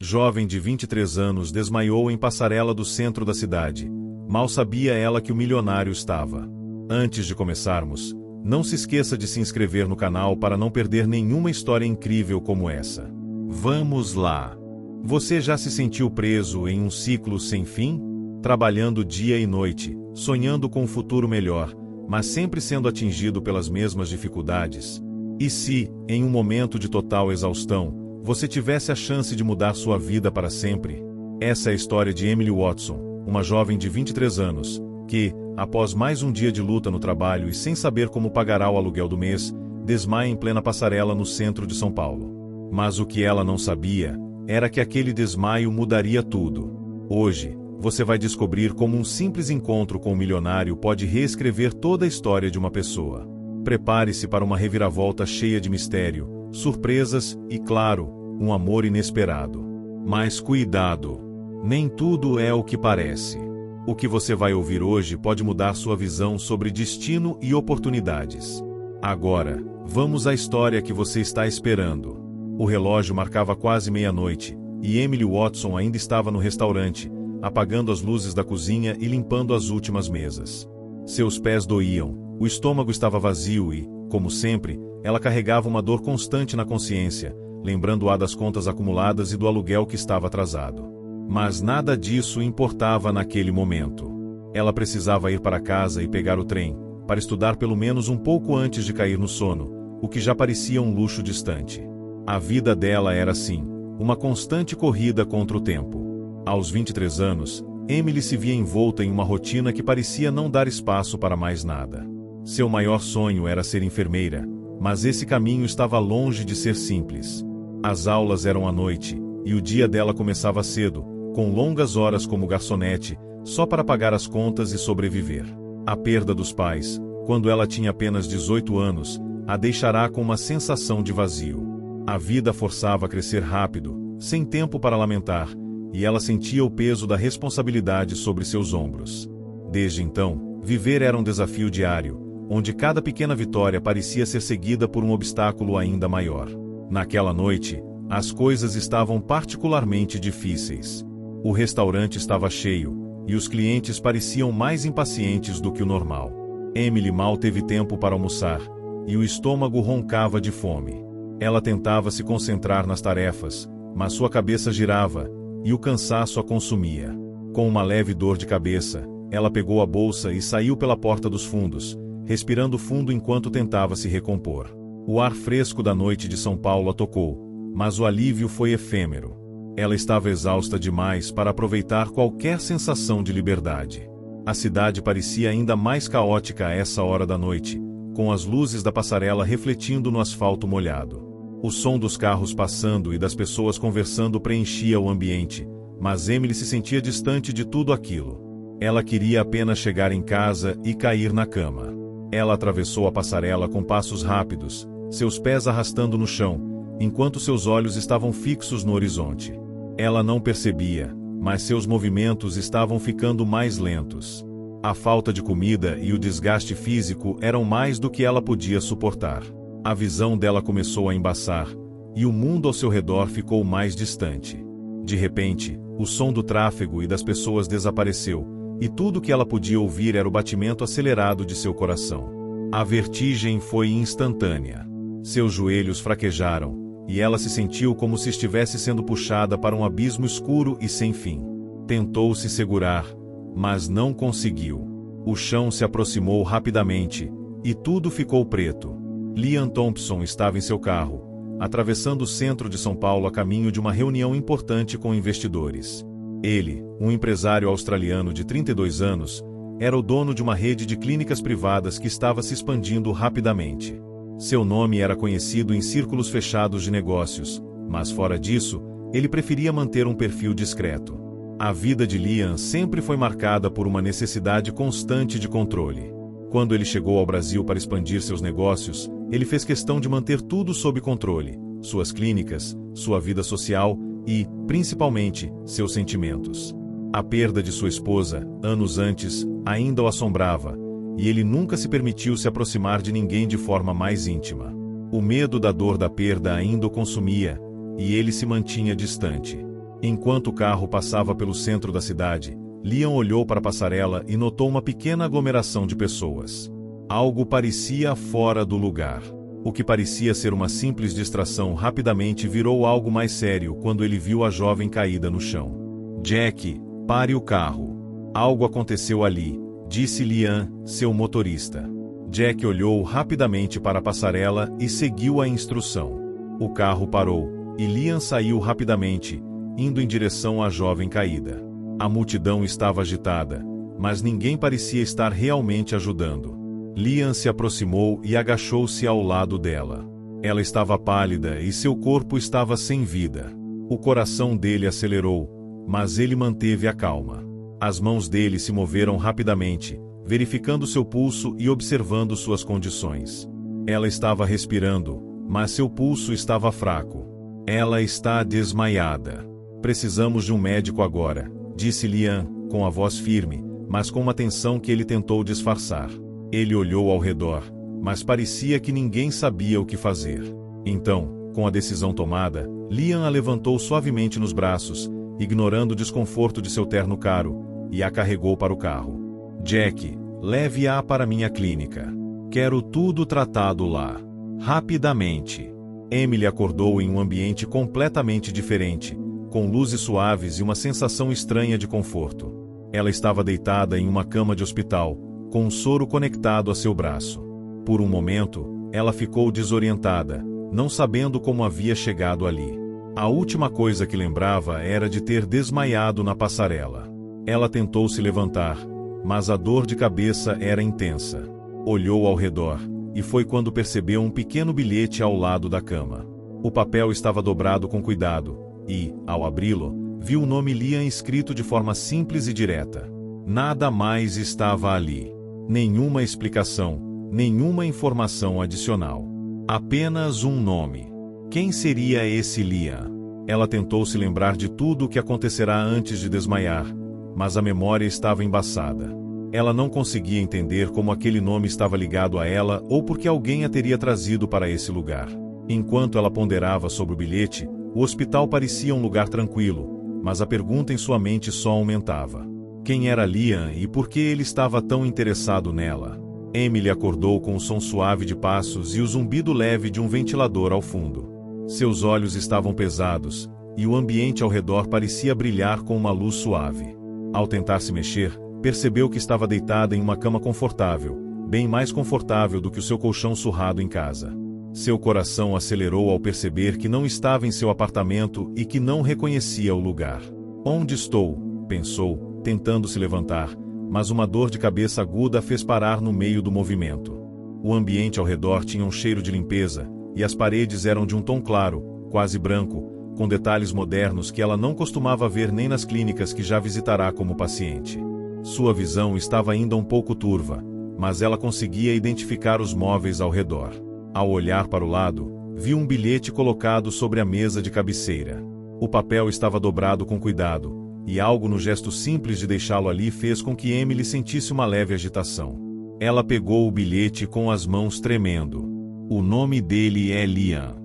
jovem de 23 anos, desmaiou em passarela do centro da cidade. Mal sabia ela que o milionário estava. Antes de começarmos, não se esqueça de se inscrever no canal para não perder nenhuma história incrível como essa. Vamos lá! Você já se sentiu preso em um ciclo sem fim? Trabalhando dia e noite, sonhando com um futuro melhor, mas sempre sendo atingido pelas mesmas dificuldades? E se, em um momento de total exaustão, você tivesse a chance de mudar sua vida para sempre? Essa é a história de Emily Watson, uma jovem de 23 anos, que, após mais um dia de luta no trabalho e sem saber como pagará o aluguel do mês, desmaia em plena passarela no centro de São Paulo. Mas o que ela não sabia era que aquele desmaio mudaria tudo. Hoje, você vai descobrir como um simples encontro com um milionário pode reescrever toda a história de uma pessoa. Prepare-se para uma reviravolta cheia de mistério, surpresas e, claro, um amor inesperado. Mas cuidado! Nem tudo é o que parece. O que você vai ouvir hoje pode mudar sua visão sobre destino e oportunidades. Agora, vamos à história que você está esperando. O relógio marcava quase meia-noite, e Emily Watson ainda estava no restaurante, apagando as luzes da cozinha e limpando as últimas mesas. Seus pés doíam, o estômago estava vazio e, como sempre, ela carregava uma dor constante na consciência, lembrando-a das contas acumuladas e do aluguel que estava atrasado. Mas nada disso importava naquele momento. Ela precisava ir para casa e pegar o trem, para estudar pelo menos um pouco antes de cair no sono, o que já parecia um luxo distante. A vida dela era assim, uma constante corrida contra o tempo. Aos 23 anos, Emily se via envolta em uma rotina que parecia não dar espaço para mais nada. Seu maior sonho era ser enfermeira, mas esse caminho estava longe de ser simples. As aulas eram à noite, e o dia dela começava cedo, com longas horas como garçonete, só para pagar as contas e sobreviver. A perda dos pais, quando ela tinha apenas 18 anos, a deixará com uma sensação de vazio. A vida forçava a crescer rápido, sem tempo para lamentar, e ela sentia o peso da responsabilidade sobre seus ombros. Desde então, viver era um desafio diário, onde cada pequena vitória parecia ser seguida por um obstáculo ainda maior. Naquela noite, as coisas estavam particularmente difíceis. O restaurante estava cheio, e os clientes pareciam mais impacientes do que o normal. Emily mal teve tempo para almoçar, e o estômago roncava de fome. Ela tentava se concentrar nas tarefas, mas sua cabeça girava, e o cansaço a consumia. Com uma leve dor de cabeça, ela pegou a bolsa e saiu pela porta dos fundos, respirando fundo enquanto tentava se recompor. O ar fresco da noite de São Paulo a tocou, mas o alívio foi efêmero. Ela estava exausta demais para aproveitar qualquer sensação de liberdade. A cidade parecia ainda mais caótica a essa hora da noite, com as luzes da passarela refletindo no asfalto molhado. O som dos carros passando e das pessoas conversando preenchia o ambiente, mas Emily se sentia distante de tudo aquilo. Ela queria apenas chegar em casa e cair na cama. Ela atravessou a passarela com passos rápidos, seus pés arrastando no chão, enquanto seus olhos estavam fixos no horizonte. Ela não percebia, mas seus movimentos estavam ficando mais lentos. A falta de comida e o desgaste físico eram mais do que ela podia suportar. A visão dela começou a embaçar, e o mundo ao seu redor ficou mais distante. De repente, o som do tráfego e das pessoas desapareceu, e tudo que ela podia ouvir era o batimento acelerado de seu coração. A vertigem foi instantânea. Seus joelhos fraquejaram, e ela se sentiu como se estivesse sendo puxada para um abismo escuro e sem fim. Tentou se segurar, mas não conseguiu. O chão se aproximou rapidamente, e tudo ficou preto. Liam Thompson estava em seu carro, atravessando o centro de São Paulo a caminho de uma reunião importante com investidores. Ele, um empresário australiano de 32 anos, era o dono de uma rede de clínicas privadas que estava se expandindo rapidamente. Seu nome era conhecido em círculos fechados de negócios, mas fora disso, ele preferia manter um perfil discreto. A vida de Liam sempre foi marcada por uma necessidade constante de controle. Quando ele chegou ao Brasil para expandir seus negócios, ele fez questão de manter tudo sob controle: suas clínicas, sua vida social e, principalmente, seus sentimentos. A perda de sua esposa, anos antes, ainda o assombrava, e ele nunca se permitiu se aproximar de ninguém de forma mais íntima. O medo da dor da perda ainda o consumia, e ele se mantinha distante. Enquanto o carro passava pelo centro da cidade, Liam olhou para a passarela e notou uma pequena aglomeração de pessoas. Algo parecia fora do lugar. O que parecia ser uma simples distração rapidamente virou algo mais sério quando ele viu a jovem caída no chão. Jack, pare o carro. Algo aconteceu ali, disse Liam, seu motorista. Jack olhou rapidamente para a passarela e seguiu a instrução. O carro parou, e Liam saiu rapidamente, indo em direção à jovem caída. A multidão estava agitada, mas ninguém parecia estar realmente ajudando. Liam se aproximou e agachou-se ao lado dela. Ela estava pálida e seu corpo estava sem vida. O coração dele acelerou, mas ele manteve a calma. As mãos dele se moveram rapidamente, verificando seu pulso e observando suas condições. Ela estava respirando, mas seu pulso estava fraco. Ela está desmaiada. Precisamos de um médico agora, disse Liam, com a voz firme, mas com uma tensão que ele tentou disfarçar. Ele olhou ao redor, mas parecia que ninguém sabia o que fazer. Então, com a decisão tomada, Liam a levantou suavemente nos braços, ignorando o desconforto de seu terno caro, e a carregou para o carro. Jack, leve-a para minha clínica. Quero tudo tratado lá. Rapidamente. Emily acordou em um ambiente completamente diferente, com luzes suaves e uma sensação estranha de conforto. Ela estava deitada em uma cama de hospital, com um soro conectado a seu braço. Por um momento, ela ficou desorientada, não sabendo como havia chegado ali. A última coisa que lembrava era de ter desmaiado na passarela. Ela tentou se levantar, mas a dor de cabeça era intensa. Olhou ao redor, e foi quando percebeu um pequeno bilhete ao lado da cama. O papel estava dobrado com cuidado, e, ao abri-lo, viu o nome Liam escrito de forma simples e direta. Nada mais estava ali. Nenhuma explicação, nenhuma informação adicional. Apenas um nome. Quem seria esse Liam? Ela tentou se lembrar de tudo o que acontecerá antes de desmaiar, mas a memória estava embaçada. Ela não conseguia entender como aquele nome estava ligado a ela ou porque alguém a teria trazido para esse lugar. Enquanto ela ponderava sobre o bilhete, o hospital parecia um lugar tranquilo, mas a pergunta em sua mente só aumentava. Quem era Liam e por que ele estava tão interessado nela? Emily acordou com o som suave de passos e o zumbido leve de um ventilador ao fundo. Seus olhos estavam pesados, e o ambiente ao redor parecia brilhar com uma luz suave. Ao tentar se mexer, percebeu que estava deitada em uma cama confortável, bem mais confortável do que o seu colchão surrado em casa. Seu coração acelerou ao perceber que não estava em seu apartamento e que não reconhecia o lugar. Onde estou? Pensou, tentando se levantar, mas uma dor de cabeça aguda a fez parar no meio do movimento. O ambiente ao redor tinha um cheiro de limpeza, e as paredes eram de um tom claro, quase branco, com detalhes modernos que ela não costumava ver nem nas clínicas que já visitará como paciente. Sua visão estava ainda um pouco turva, mas ela conseguia identificar os móveis ao redor. Ao olhar para o lado, viu um bilhete colocado sobre a mesa de cabeceira. O papel estava dobrado com cuidado, e algo no gesto simples de deixá-lo ali fez com que Emily sentisse uma leve agitação. Ela pegou o bilhete com as mãos tremendo. O nome dele é Liam.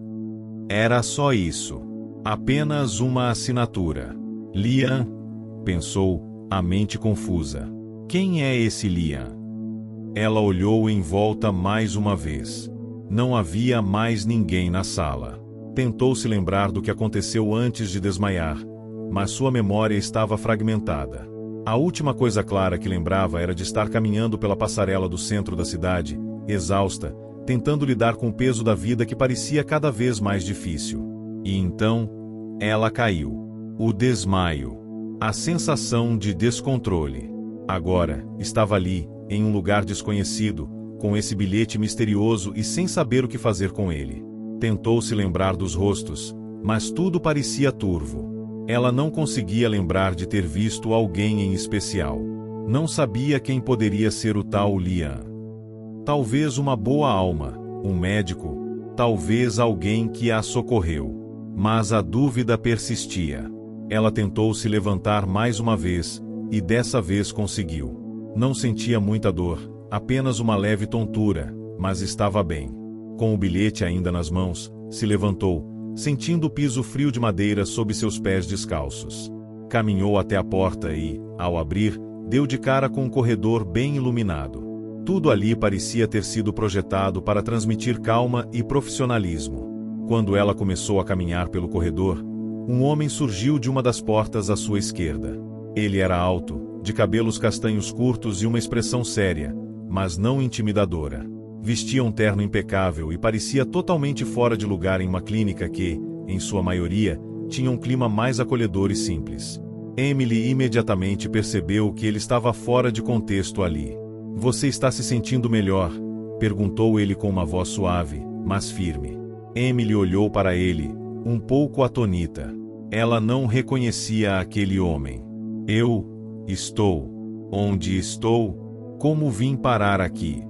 Era só isso. Apenas uma assinatura. Liam, pensou, a mente confusa. Quem é esse Liam? Ela olhou em volta mais uma vez. Não havia mais ninguém na sala. Tentou se lembrar do que aconteceu antes de desmaiar, mas sua memória estava fragmentada. A última coisa clara que lembrava era de estar caminhando pela passarela do centro da cidade, exausta, tentando lidar com o peso da vida que parecia cada vez mais difícil. E então, ela caiu. O desmaio. A sensação de descontrole. Agora, estava ali, em um lugar desconhecido, com esse bilhete misterioso e sem saber o que fazer com ele. Tentou se lembrar dos rostos, mas tudo parecia turvo. Ela não conseguia lembrar de ter visto alguém em especial. Não sabia quem poderia ser o tal Liam. Talvez uma boa alma, um médico, talvez alguém que a socorreu. Mas a dúvida persistia. Ela tentou se levantar mais uma vez, e dessa vez conseguiu. Não sentia muita dor, apenas uma leve tontura, mas estava bem. Com o bilhete ainda nas mãos, se levantou, sentindo o piso frio de madeira sob seus pés descalços. Caminhou até a porta e, ao abrir, deu de cara com um corredor bem iluminado. Tudo ali parecia ter sido projetado para transmitir calma e profissionalismo. Quando ela começou a caminhar pelo corredor, um homem surgiu de uma das portas à sua esquerda. Ele era alto, de cabelos castanhos curtos e uma expressão séria, mas não intimidadora. Vestia um terno impecável e parecia totalmente fora de lugar em uma clínica que, em sua maioria, tinha um clima mais acolhedor e simples. Emily imediatamente percebeu que ele estava fora de contexto ali. "Você está se sentindo melhor?", perguntou ele com uma voz suave, mas firme. Emily olhou para ele, um pouco atonita. Ela não reconhecia aquele homem. "Eu estou. Onde estou? Como vim parar aqui?"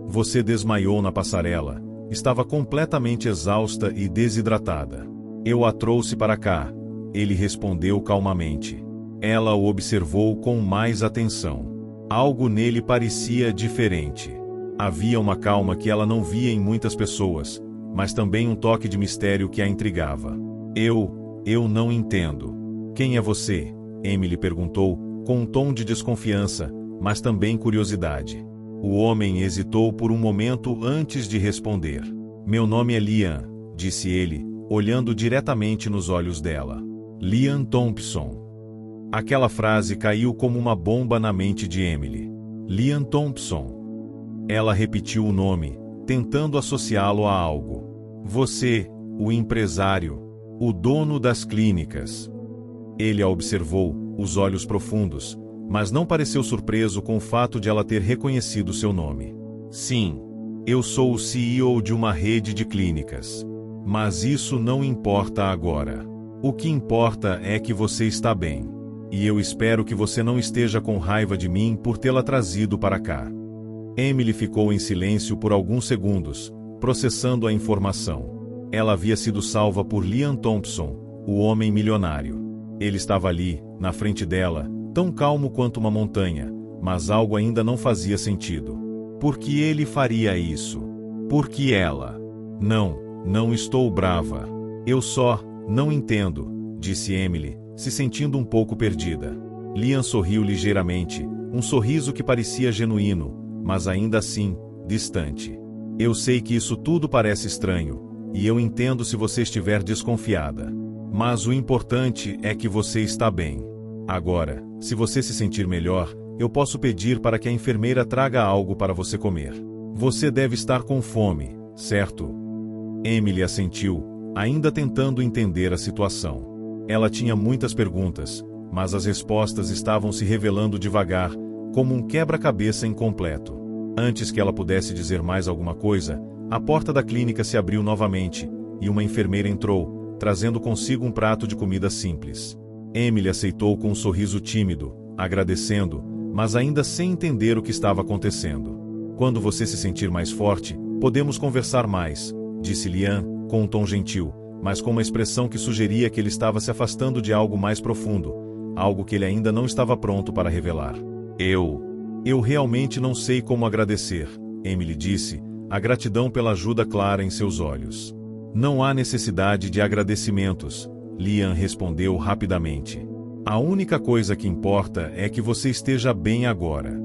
"Você desmaiou na passarela. Estava completamente exausta e desidratada. Eu a trouxe para cá", ele respondeu calmamente. Ela o observou com mais atenção. Algo nele parecia diferente. Havia uma calma que ela não via em muitas pessoas, mas também um toque de mistério que a intrigava. Eu não entendo." "Quem é você?", Emily perguntou, com um tom de desconfiança, mas também curiosidade. O homem hesitou por um momento antes de responder. "Meu nome é Liam", disse ele, olhando diretamente nos olhos dela. "Liam Thompson." Aquela frase caiu como uma bomba na mente de Emily. Liam Thompson. Ela repetiu o nome, tentando associá-lo a algo. "Você, o empresário, o dono das clínicas." Ele a observou, os olhos profundos, mas não pareceu surpreso com o fato de ela ter reconhecido seu nome. "Sim, eu sou o CEO de uma rede de clínicas. Mas isso não importa agora. O que importa é que você está bem. E eu espero que você não esteja com raiva de mim por tê-la trazido para cá." Emily ficou em silêncio por alguns segundos, processando a informação. Ela havia sido salva por Liam Thompson, o homem milionário. Ele estava ali, na frente dela, tão calmo quanto uma montanha, mas algo ainda não fazia sentido. Por que ele faria isso? Por que ela? Não estou brava. Eu só não entendo", disse Emily, se sentindo um pouco perdida. Liam sorriu ligeiramente, um sorriso que parecia genuíno, mas ainda assim, distante. "Eu sei que isso tudo parece estranho, e eu entendo se você estiver desconfiada. Mas o importante é que você está bem. Agora, se você se sentir melhor, eu posso pedir para que a enfermeira traga algo para você comer. Você deve estar com fome, certo?" Emily assentiu, ainda tentando entender a situação. Ela tinha muitas perguntas, mas as respostas estavam se revelando devagar, como um quebra-cabeça incompleto. Antes que ela pudesse dizer mais alguma coisa, a porta da clínica se abriu novamente, e uma enfermeira entrou, trazendo consigo um prato de comida simples. Emily aceitou com um sorriso tímido, agradecendo, mas ainda sem entender o que estava acontecendo. "Quando você se sentir mais forte, podemos conversar mais", disse Liam, com um tom gentil, mas com uma expressão que sugeria que ele estava se afastando de algo mais profundo, algo que ele ainda não estava pronto para revelar. Eu realmente não sei como agradecer", Emily disse, a gratidão pela ajuda clara em seus olhos. "Não há necessidade de agradecimentos", Liam respondeu rapidamente. "A única coisa que importa é que você esteja bem agora."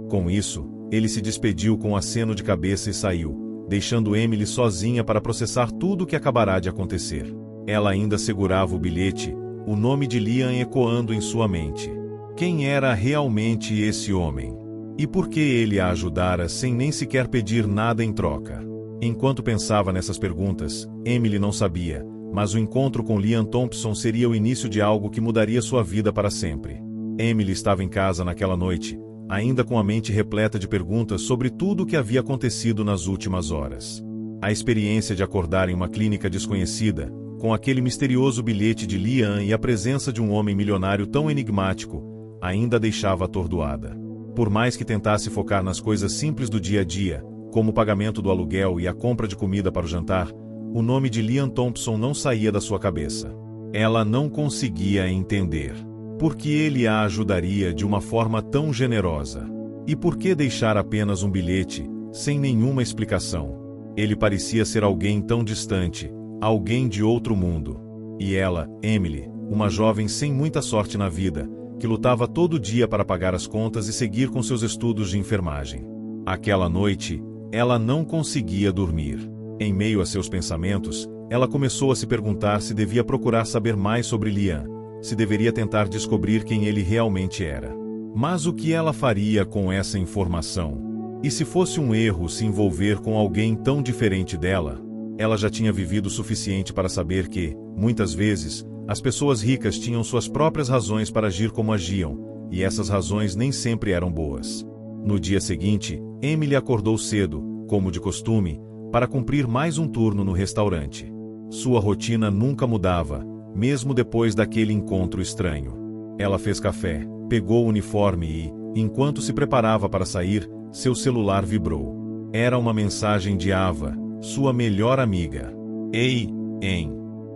Com isso, ele se despediu com um aceno de cabeça e saiu, deixando Emily sozinha para processar tudo o que acabará de acontecer. Ela ainda segurava o bilhete, o nome de Liam ecoando em sua mente. Quem era realmente esse homem? E por que ele a ajudara sem nem sequer pedir nada em troca? Enquanto pensava nessas perguntas, Emily não sabia, mas o encontro com Liam Thompson seria o início de algo que mudaria sua vida para sempre. Emily estava em casa naquela noite, ainda com a mente repleta de perguntas sobre tudo o que havia acontecido nas últimas horas. A experiência de acordar em uma clínica desconhecida, com aquele misterioso bilhete de Liam e a presença de um homem milionário tão enigmático, ainda a deixava atordoada. Por mais que tentasse focar nas coisas simples do dia a dia, como o pagamento do aluguel e a compra de comida para o jantar, o nome de Liam Thompson não saía da sua cabeça. Ela não conseguia entender. Por que ele a ajudaria de uma forma tão generosa? E por que deixar apenas um bilhete, sem nenhuma explicação? Ele parecia ser alguém tão distante, alguém de outro mundo. E ela, Emily, uma jovem sem muita sorte na vida, que lutava todo dia para pagar as contas e seguir com seus estudos de enfermagem. Aquela noite, ela não conseguia dormir. Em meio a seus pensamentos, ela começou a se perguntar se devia procurar saber mais sobre Liam, se deveria tentar descobrir quem ele realmente era. Mas o que ela faria com essa informação? E se fosse um erro se envolver com alguém tão diferente dela? Ela já tinha vivido o suficiente para saber que, muitas vezes, as pessoas ricas tinham suas próprias razões para agir como agiam, e essas razões nem sempre eram boas. No dia seguinte, Emily acordou cedo, como de costume, para cumprir mais um turno no restaurante. Sua rotina nunca mudava, mesmo depois daquele encontro estranho. Ela fez café, pegou o uniforme e, enquanto se preparava para sair, seu celular vibrou. Era uma mensagem de Ava, sua melhor amiga. Ei, hein?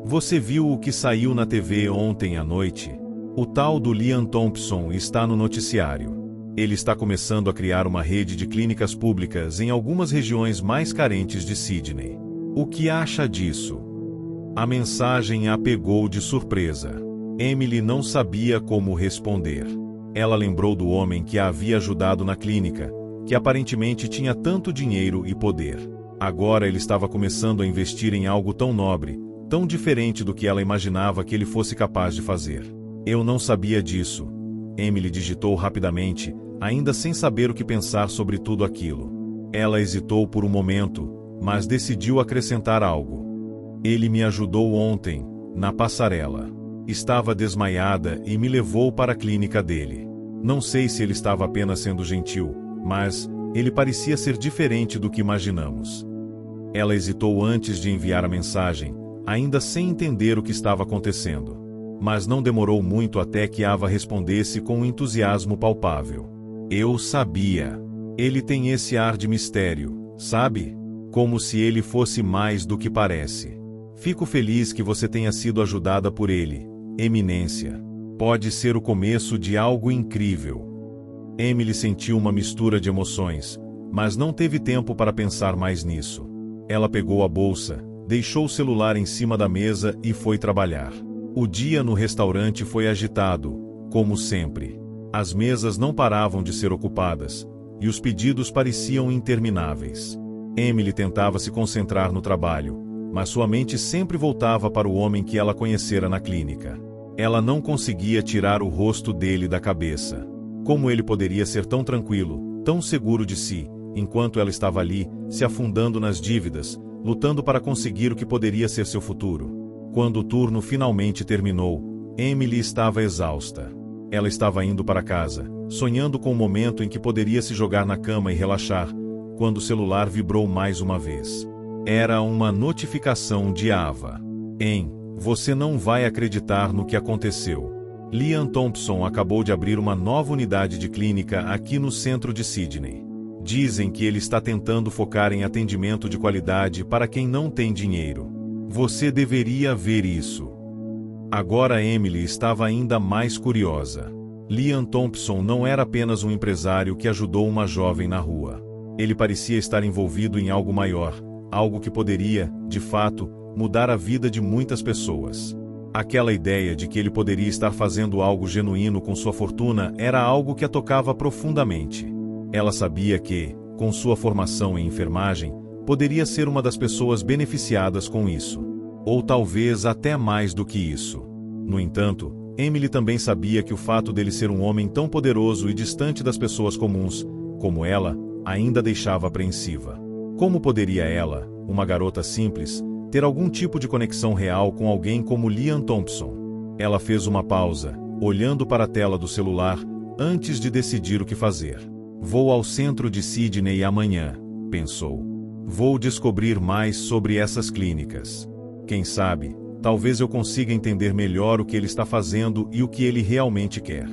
Você viu o que saiu na TV ontem à noite? O tal do Liam Thompson está no noticiário. Ele está começando a criar uma rede de clínicas públicas em algumas regiões mais carentes de Sydney. O que acha disso? A mensagem a pegou de surpresa. Emily não sabia como responder. Ela lembrou do homem que a havia ajudado na clínica, que aparentemente tinha tanto dinheiro e poder. Agora ele estava começando a investir em algo tão nobre, tão diferente do que ela imaginava que ele fosse capaz de fazer. Eu não sabia disso. Emily digitou rapidamente, ainda sem saber o que pensar sobre tudo aquilo. Ela hesitou por um momento, mas decidiu acrescentar algo. Ele me ajudou ontem, na passarela. Estava desmaiada e me levou para a clínica dele. Não sei se ele estava apenas sendo gentil, mas ele parecia ser diferente do que imaginamos. Ela hesitou antes de enviar a mensagem, ainda sem entender o que estava acontecendo. Mas não demorou muito até que Ava respondesse com um entusiasmo palpável. Eu sabia. Ele tem esse ar de mistério, sabe? Como se ele fosse mais do que parece. Fico feliz que você tenha sido ajudada por ele, Eminência. Pode ser o começo de algo incrível. Emily sentiu uma mistura de emoções, mas não teve tempo para pensar mais nisso. Ela pegou a bolsa, deixou o celular em cima da mesa e foi trabalhar. O dia no restaurante foi agitado, como sempre. As mesas não paravam de ser ocupadas, e os pedidos pareciam intermináveis. Emily tentava se concentrar no trabalho, mas sua mente sempre voltava para o homem que ela conhecera na clínica. Ela não conseguia tirar o rosto dele da cabeça. Como ele poderia ser tão tranquilo, tão seguro de si, enquanto ela estava ali, se afundando nas dívidas, lutando para conseguir o que poderia ser seu futuro? Quando o turno finalmente terminou, Emily estava exausta. Ela estava indo para casa, sonhando com o momento em que poderia se jogar na cama e relaxar, quando o celular vibrou mais uma vez. Era uma notificação de Ava. Você não vai acreditar no que aconteceu. Liam Thompson acabou de abrir uma nova unidade de clínica aqui no centro de Sydney. Dizem que ele está tentando focar em atendimento de qualidade para quem não tem dinheiro. Você deveria ver isso. Agora Emily estava ainda mais curiosa. Liam Thompson não era apenas um empresário que ajudou uma jovem na rua. Ele parecia estar envolvido em algo maior, algo que poderia, de fato, mudar a vida de muitas pessoas. Aquela ideia de que ele poderia estar fazendo algo genuíno com sua fortuna era algo que a tocava profundamente. Ela sabia que, com sua formação em enfermagem, poderia ser uma das pessoas beneficiadas com isso. Ou talvez até mais do que isso. No entanto, Emily também sabia que o fato dele ser um homem tão poderoso e distante das pessoas comuns, como ela, ainda deixava apreensiva. Como poderia ela, uma garota simples, ter algum tipo de conexão real com alguém como Liam Thompson? Ela fez uma pausa, olhando para a tela do celular, antes de decidir o que fazer. Vou ao centro de Sydney amanhã, pensou. Vou descobrir mais sobre essas clínicas. Quem sabe, talvez eu consiga entender melhor o que ele está fazendo e o que ele realmente quer.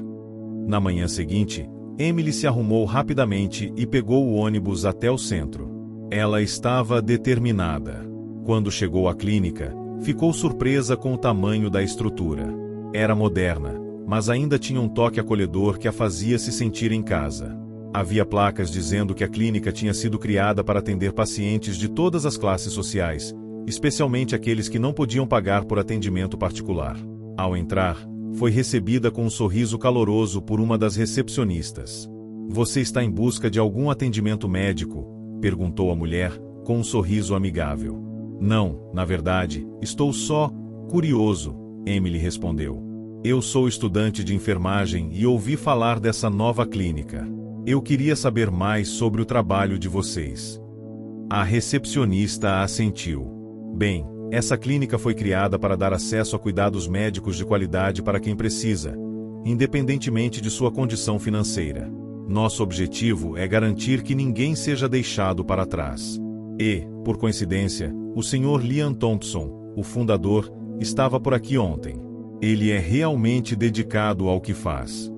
Na manhã seguinte, Emily se arrumou rapidamente e pegou o ônibus até o centro. Ela estava determinada. Quando chegou à clínica, ficou surpresa com o tamanho da estrutura. Era moderna, mas ainda tinha um toque acolhedor que a fazia se sentir em casa. Havia placas dizendo que a clínica tinha sido criada para atender pacientes de todas as classes sociais, especialmente aqueles que não podiam pagar por atendimento particular. Ao entrar, foi recebida com um sorriso caloroso por uma das recepcionistas. "Você está em busca de algum atendimento médico?", perguntou a mulher, com um sorriso amigável. "Não, na verdade, estou só curioso", Emily respondeu. "Eu sou estudante de enfermagem e ouvi falar dessa nova clínica. Eu queria saber mais sobre o trabalho de vocês." A recepcionista assentiu. "Bem, essa clínica foi criada para dar acesso a cuidados médicos de qualidade para quem precisa, independentemente de sua condição financeira. Nosso objetivo é garantir que ninguém seja deixado para trás. E, por coincidência, o Sr. Liam Thompson, o fundador, estava por aqui ontem. Ele é realmente dedicado ao que faz."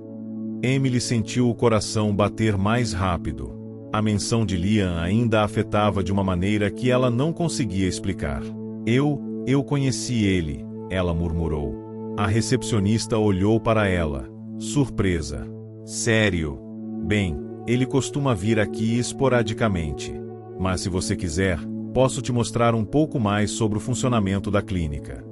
Emily sentiu o coração bater mais rápido. A menção de Liam ainda a afetava de uma maneira que ela não conseguia explicar. Eu conheci ele", ela murmurou. A recepcionista olhou para ela, surpresa. "Sério? Bem, ele costuma vir aqui esporadicamente. Mas se você quiser, posso te mostrar um pouco mais sobre o funcionamento da clínica."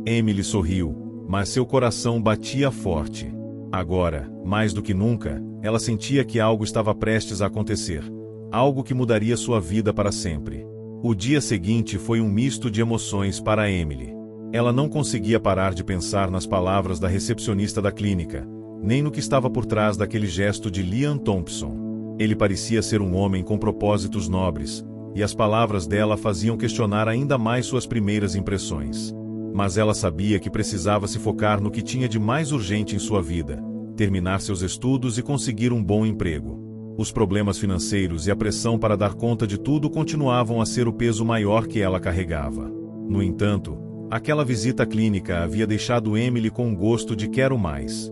Emily sorriu, mas seu coração batia forte. Agora, mais do que nunca, ela sentia que algo estava prestes a acontecer, algo que mudaria sua vida para sempre. O dia seguinte foi um misto de emoções para Emily. Ela não conseguia parar de pensar nas palavras da recepcionista da clínica, nem no que estava por trás daquele gesto de Liam Thompson. Ele parecia ser um homem com propósitos nobres, e as palavras dela faziam questionar ainda mais suas primeiras impressões. Mas ela sabia que precisava se focar no que tinha de mais urgente em sua vida: terminar seus estudos e conseguir um bom emprego. Os problemas financeiros e a pressão para dar conta de tudo continuavam a ser o peso maior que ela carregava. No entanto, aquela visita à clínica havia deixado Emily com um gosto de quero mais.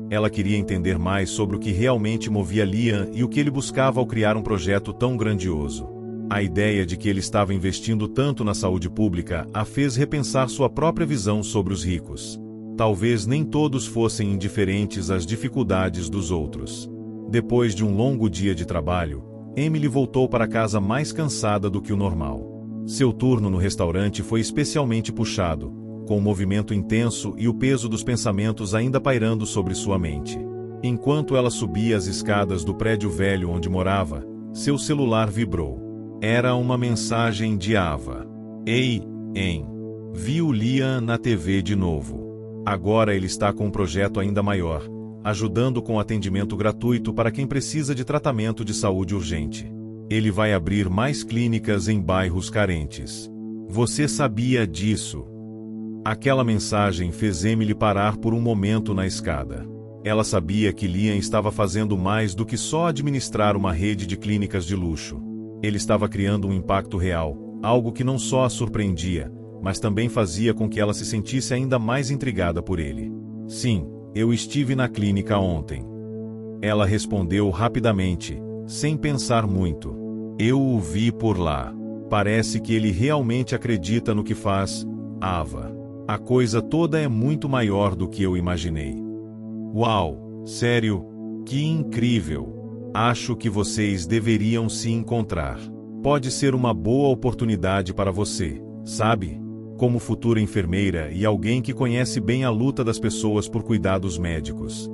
Ela queria entender mais sobre o que realmente movia Liam e o que ele buscava ao criar um projeto tão grandioso. A ideia de que ele estava investindo tanto na saúde pública a fez repensar sua própria visão sobre os ricos. Talvez nem todos fossem indiferentes às dificuldades dos outros. Depois de um longo dia de trabalho, Emily voltou para casa mais cansada do que o normal. Seu turno no restaurante foi especialmente puxado, com um movimento intenso e o peso dos pensamentos ainda pairando sobre sua mente. Enquanto ela subia as escadas do prédio velho onde morava, seu celular vibrou. Era uma mensagem de Ava. "Ei, Em. Vi o Liam na TV de novo. Agora ele está com um projeto ainda maior, ajudando com atendimento gratuito para quem precisa de tratamento de saúde urgente. Ele vai abrir mais clínicas em bairros carentes. Você sabia disso?" Aquela mensagem fez Emily parar por um momento na escada. Ela sabia que Liam estava fazendo mais do que só administrar uma rede de clínicas de luxo. Ele estava criando um impacto real, algo que não só a surpreendia, mas também fazia com que ela se sentisse ainda mais intrigada por ele. "Sim, eu estive na clínica ontem." Ela respondeu rapidamente, sem pensar muito. "Eu o vi por lá. Parece que ele realmente acredita no que faz, Ava. A coisa toda é muito maior do que eu imaginei." "Uau, sério? Que incrível! Acho que vocês deveriam se encontrar. Pode ser uma boa oportunidade para você, sabe? Como futura enfermeira e alguém que conhece bem a luta das pessoas por cuidados médicos."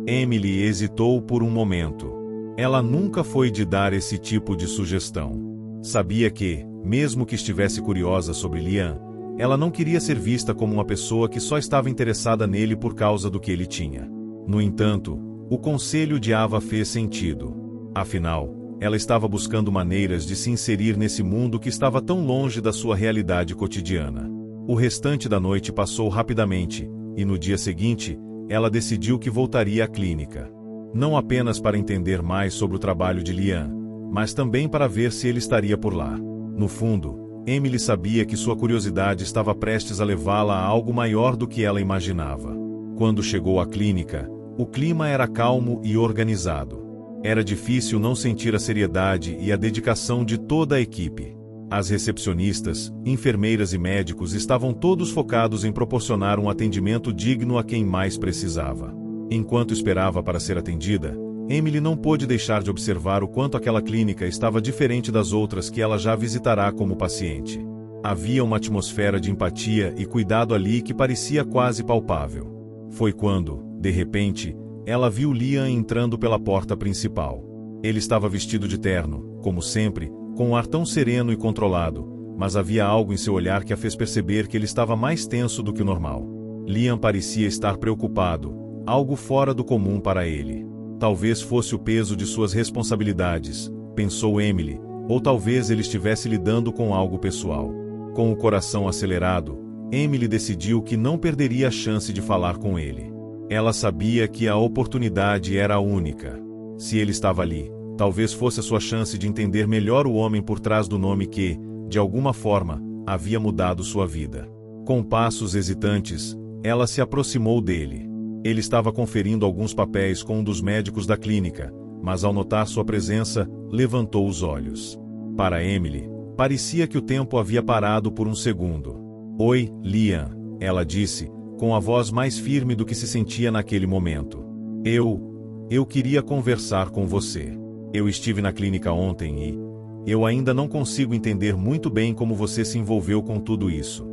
Emily hesitou por um momento. Ela nunca foi de dar esse tipo de sugestão. Sabia que, mesmo que estivesse curiosa sobre Liam, ela não queria ser vista como uma pessoa que só estava interessada nele por causa do que ele tinha. No entanto, o conselho de Ava fez sentido. Afinal, ela estava buscando maneiras de se inserir nesse mundo que estava tão longe da sua realidade cotidiana. O restante da noite passou rapidamente, e no dia seguinte, ela decidiu que voltaria à clínica. Não apenas para entender mais sobre o trabalho de Liam, mas também para ver se ele estaria por lá. No fundo, Emily sabia que sua curiosidade estava prestes a levá-la a algo maior do que ela imaginava. Quando chegou à clínica, o clima era calmo e organizado. Era difícil não sentir a seriedade e a dedicação de toda a equipe. As recepcionistas, enfermeiras e médicos estavam todos focados em proporcionar um atendimento digno a quem mais precisava. Enquanto esperava para ser atendida, Emily não pôde deixar de observar o quanto aquela clínica estava diferente das outras que ela já visitará como paciente. Havia uma atmosfera de empatia e cuidado ali que parecia quase palpável. Foi quando, de repente, ela viu Liam entrando pela porta principal. Ele estava vestido de terno, como sempre, com um ar tão sereno e controlado, mas havia algo em seu olhar que a fez perceber que ele estava mais tenso do que o normal. Liam parecia estar preocupado, algo fora do comum para ele. Talvez fosse o peso de suas responsabilidades, pensou Emily, ou talvez ele estivesse lidando com algo pessoal. Com o coração acelerado, Emily decidiu que não perderia a chance de falar com ele. Ela sabia que a oportunidade era a única. Se ele estava ali, talvez fosse a sua chance de entender melhor o homem por trás do nome que, de alguma forma, havia mudado sua vida. Com passos hesitantes, ela se aproximou dele. Ele estava conferindo alguns papéis com um dos médicos da clínica, mas ao notar sua presença, levantou os olhos. Para Emily, parecia que o tempo havia parado por um segundo. "Oi, Liam", ela disse, com a voz mais firme do que se sentia naquele momento. Eu queria conversar com você. Eu estive na clínica ontem e eu ainda não consigo entender muito bem como você se envolveu com tudo isso."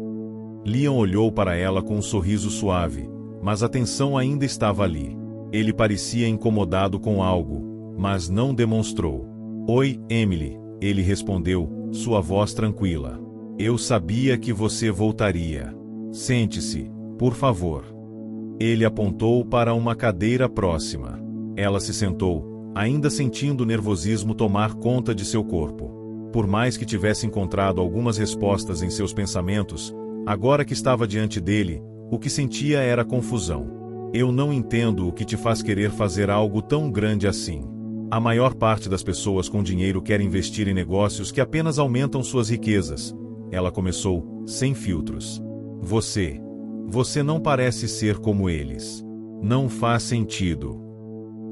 Liam olhou para ela com um sorriso suave, mas a tensão ainda estava ali. Ele parecia incomodado com algo, mas não demonstrou. "Oi, Emily", ele respondeu, sua voz tranquila. "Eu sabia que você voltaria. Sente-se, por favor." Ele apontou para uma cadeira próxima. Ela se sentou, ainda sentindo o nervosismo tomar conta de seu corpo. Por mais que tivesse encontrado algumas respostas em seus pensamentos, agora que estava diante dele, o que sentia era confusão. "Eu não entendo o que te faz querer fazer algo tão grande assim. A maior parte das pessoas com dinheiro quer investir em negócios que apenas aumentam suas riquezas." Ela começou, sem filtros. Você não parece ser como eles. Não faz sentido."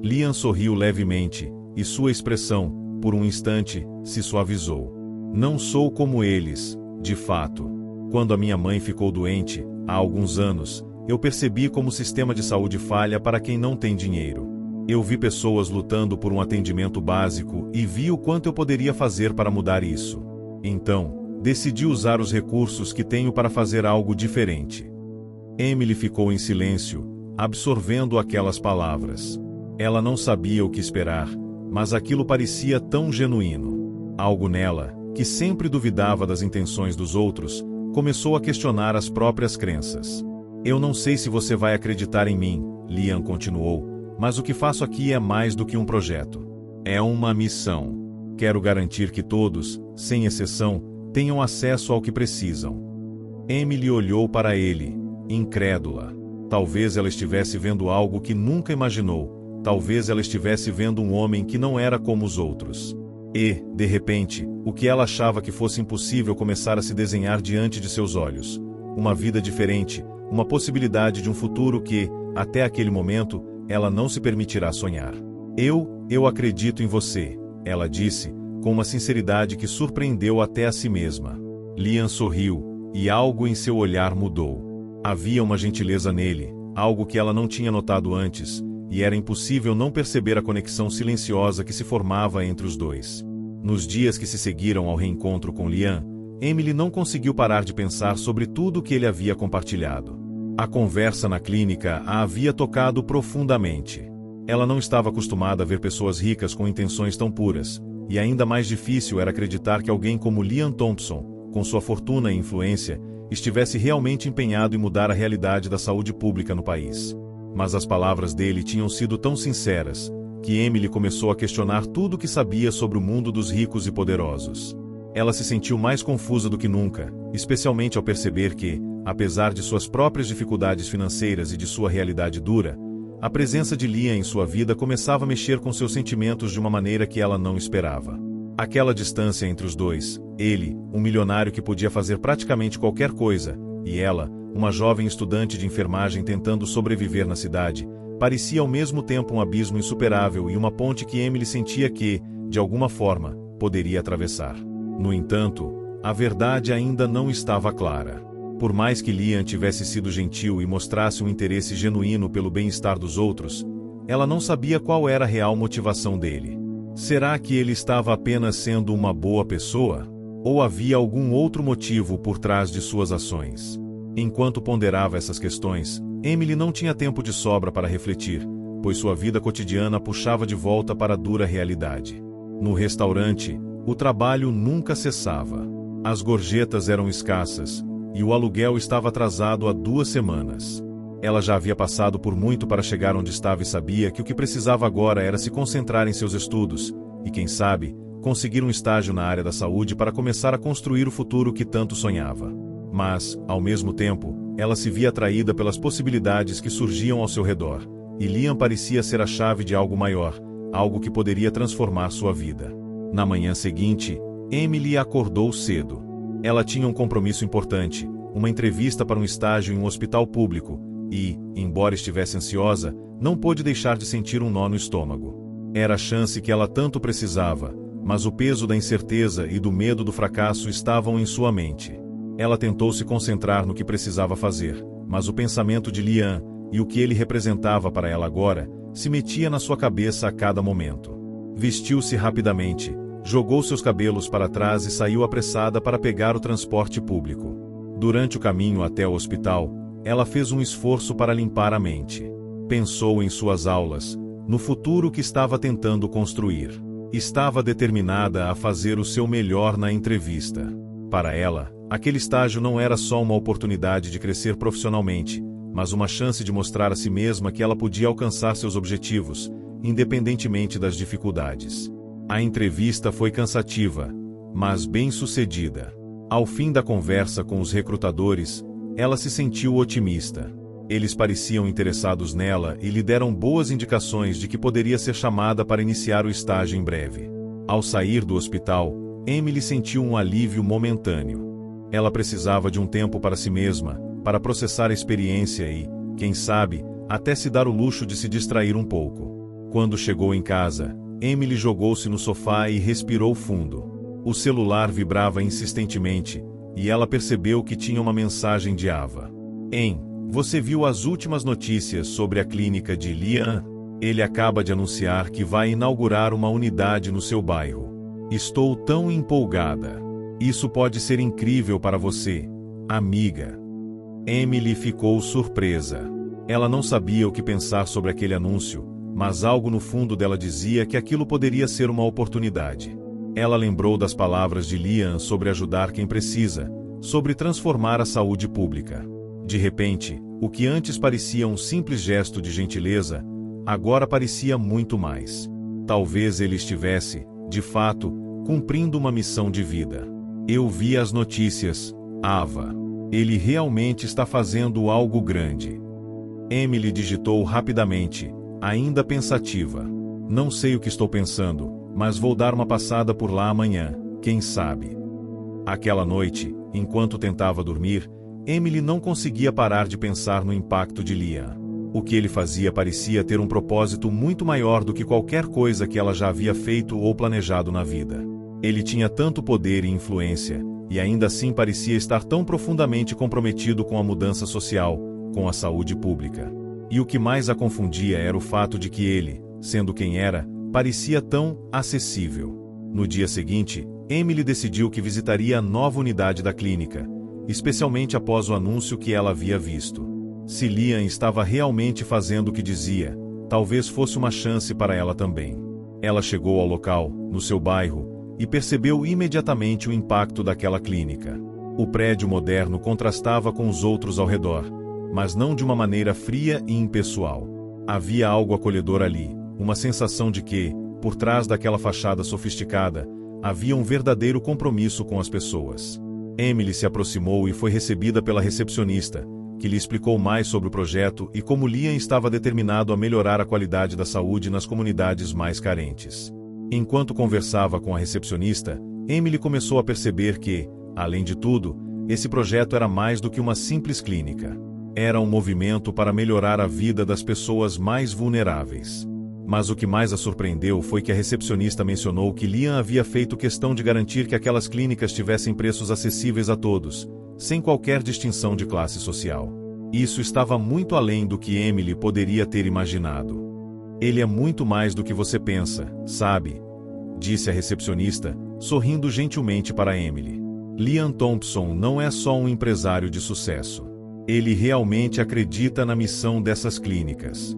Liam sorriu levemente, e sua expressão, por um instante, se suavizou. "Não sou como eles, de fato. Quando a minha mãe ficou doente, há alguns anos, eu percebi como o sistema de saúde falha para quem não tem dinheiro. Eu vi pessoas lutando por um atendimento básico e vi o quanto eu poderia fazer para mudar isso. Então, decidi usar os recursos que tenho para fazer algo diferente." Emily ficou em silêncio, absorvendo aquelas palavras. Ela não sabia o que esperar, mas aquilo parecia tão genuíno. Algo nela, que sempre duvidava das intenções dos outros, começou a questionar as próprias crenças. "Eu não sei se você vai acreditar em mim", Liam continuou, "mas o que faço aqui é mais do que um projeto. É uma missão. Quero garantir que todos, sem exceção, tenham acesso ao que precisam." Emily olhou para ele, incrédula. Talvez ela estivesse vendo algo que nunca imaginou. Talvez ela estivesse vendo um homem que não era como os outros. E, de repente, o que ela achava que fosse impossível começar a se desenhar diante de seus olhos. Uma vida diferente, uma possibilidade de um futuro que, até aquele momento, ela não se permitirá sonhar. Eu acredito em você", ela disse, com uma sinceridade que surpreendeu até a si mesma. Liam sorriu, e algo em seu olhar mudou. Havia uma gentileza nele, algo que ela não tinha notado antes, e era impossível não perceber a conexão silenciosa que se formava entre os dois. Nos dias que se seguiram ao reencontro com Liam, Emily não conseguiu parar de pensar sobre tudo o que ele havia compartilhado. A conversa na clínica a havia tocado profundamente. Ela não estava acostumada a ver pessoas ricas com intenções tão puras, e ainda mais difícil era acreditar que alguém como Liam Thompson, com sua fortuna e influência, estivesse realmente empenhado em mudar a realidade da saúde pública no país. Mas as palavras dele tinham sido tão sinceras, que Emily começou a questionar tudo o que sabia sobre o mundo dos ricos e poderosos. Ela se sentiu mais confusa do que nunca, especialmente ao perceber que, apesar de suas próprias dificuldades financeiras e de sua realidade dura, a presença de Liam em sua vida começava a mexer com seus sentimentos de uma maneira que ela não esperava. Aquela distância entre os dois, ele, um milionário que podia fazer praticamente qualquer coisa, e ela, uma jovem estudante de enfermagem tentando sobreviver na cidade, parecia ao mesmo tempo um abismo insuperável e uma ponte que Emily sentia que, de alguma forma, poderia atravessar. No entanto, a verdade ainda não estava clara. Por mais que Liam tivesse sido gentil e mostrasse um interesse genuíno pelo bem-estar dos outros, ela não sabia qual era a real motivação dele. Será que ele estava apenas sendo uma boa pessoa? Ou havia algum outro motivo por trás de suas ações? Enquanto ponderava essas questões, Emily não tinha tempo de sobra para refletir, pois sua vida cotidiana puxava de volta para a dura realidade. No restaurante, o trabalho nunca cessava. As gorjetas eram escassas, e o aluguel estava atrasado há 2 semanas. Ela já havia passado por muito para chegar onde estava e sabia que o que precisava agora era se concentrar em seus estudos, e quem sabe, conseguir um estágio na área da saúde para começar a construir o futuro que tanto sonhava. Mas, ao mesmo tempo, ela se via atraída pelas possibilidades que surgiam ao seu redor, e Liam parecia ser a chave de algo maior, algo que poderia transformar sua vida. Na manhã seguinte, Emily acordou cedo. Ela tinha um compromisso importante, uma entrevista para um estágio em um hospital público, e, embora estivesse ansiosa, não pôde deixar de sentir um nó no estômago. Era a chance que ela tanto precisava, mas o peso da incerteza e do medo do fracasso estavam em sua mente. Ela tentou se concentrar no que precisava fazer, mas o pensamento de Liam, e o que ele representava para ela agora, se metia na sua cabeça a cada momento. Vestiu-se rapidamente, jogou seus cabelos para trás e saiu apressada para pegar o transporte público. Durante o caminho até o hospital, ela fez um esforço para limpar a mente. Pensou em suas aulas, no futuro que estava tentando construir. Estava determinada a fazer o seu melhor na entrevista. Para ela, aquele estágio não era só uma oportunidade de crescer profissionalmente, mas uma chance de mostrar a si mesma que ela podia alcançar seus objetivos, independentemente das dificuldades. A entrevista foi cansativa, mas bem-sucedida. Ao fim da conversa com os recrutadores, ela se sentiu otimista. Eles pareciam interessados nela e lhe deram boas indicações de que poderia ser chamada para iniciar o estágio em breve. Ao sair do hospital, Emily sentiu um alívio momentâneo. Ela precisava de um tempo para si mesma, para processar a experiência e, quem sabe, até se dar o luxo de se distrair um pouco. Quando chegou em casa, Emily jogou-se no sofá e respirou fundo. O celular vibrava insistentemente, e ela percebeu que tinha uma mensagem de Ava. Você viu as últimas notícias sobre a clínica de Liam? Ele acaba de anunciar que vai inaugurar uma unidade no seu bairro. Estou tão empolgada. Isso pode ser incrível para você, amiga. Emily ficou surpresa. Ela não sabia o que pensar sobre aquele anúncio, mas algo no fundo dela dizia que aquilo poderia ser uma oportunidade. Ela lembrou das palavras de Liam sobre ajudar quem precisa, sobre transformar a saúde pública. De repente, o que antes parecia um simples gesto de gentileza, agora parecia muito mais. Talvez ele estivesse, de fato, cumprindo uma missão de vida. Eu vi as notícias, Ava. Ele realmente está fazendo algo grande. Emily digitou rapidamente, ainda pensativa. Não sei o que estou pensando, mas vou dar uma passada por lá amanhã, quem sabe. Aquela noite, enquanto tentava dormir, Emily não conseguia parar de pensar no impacto de Liam. O que ele fazia parecia ter um propósito muito maior do que qualquer coisa que ela já havia feito ou planejado na vida. Ele tinha tanto poder e influência, e ainda assim parecia estar tão profundamente comprometido com a mudança social, com a saúde pública. E o que mais a confundia era o fato de que ele, sendo quem era, parecia tão acessível. No dia seguinte, Emily decidiu que visitaria a nova unidade da clínica, especialmente após o anúncio que ela havia visto. Se Liam estava realmente fazendo o que dizia, talvez fosse uma chance para ela também. Ela chegou ao local, no seu bairro, e percebeu imediatamente o impacto daquela clínica. O prédio moderno contrastava com os outros ao redor, mas não de uma maneira fria e impessoal. Havia algo acolhedor ali, uma sensação de que, por trás daquela fachada sofisticada, havia um verdadeiro compromisso com as pessoas. Emily se aproximou e foi recebida pela recepcionista, que lhe explicou mais sobre o projeto e como Liam estava determinado a melhorar a qualidade da saúde nas comunidades mais carentes. Enquanto conversava com a recepcionista, Emily começou a perceber que, além de tudo, esse projeto era mais do que uma simples clínica. Era um movimento para melhorar a vida das pessoas mais vulneráveis. Mas o que mais a surpreendeu foi que a recepcionista mencionou que Liam havia feito questão de garantir que aquelas clínicas tivessem preços acessíveis a todos, sem qualquer distinção de classe social. Isso estava muito além do que Emily poderia ter imaginado. Ele é muito mais do que você pensa, sabe? Disse a recepcionista, sorrindo gentilmente para Emily. Liam Thompson não é só um empresário de sucesso. Ele realmente acredita na missão dessas clínicas.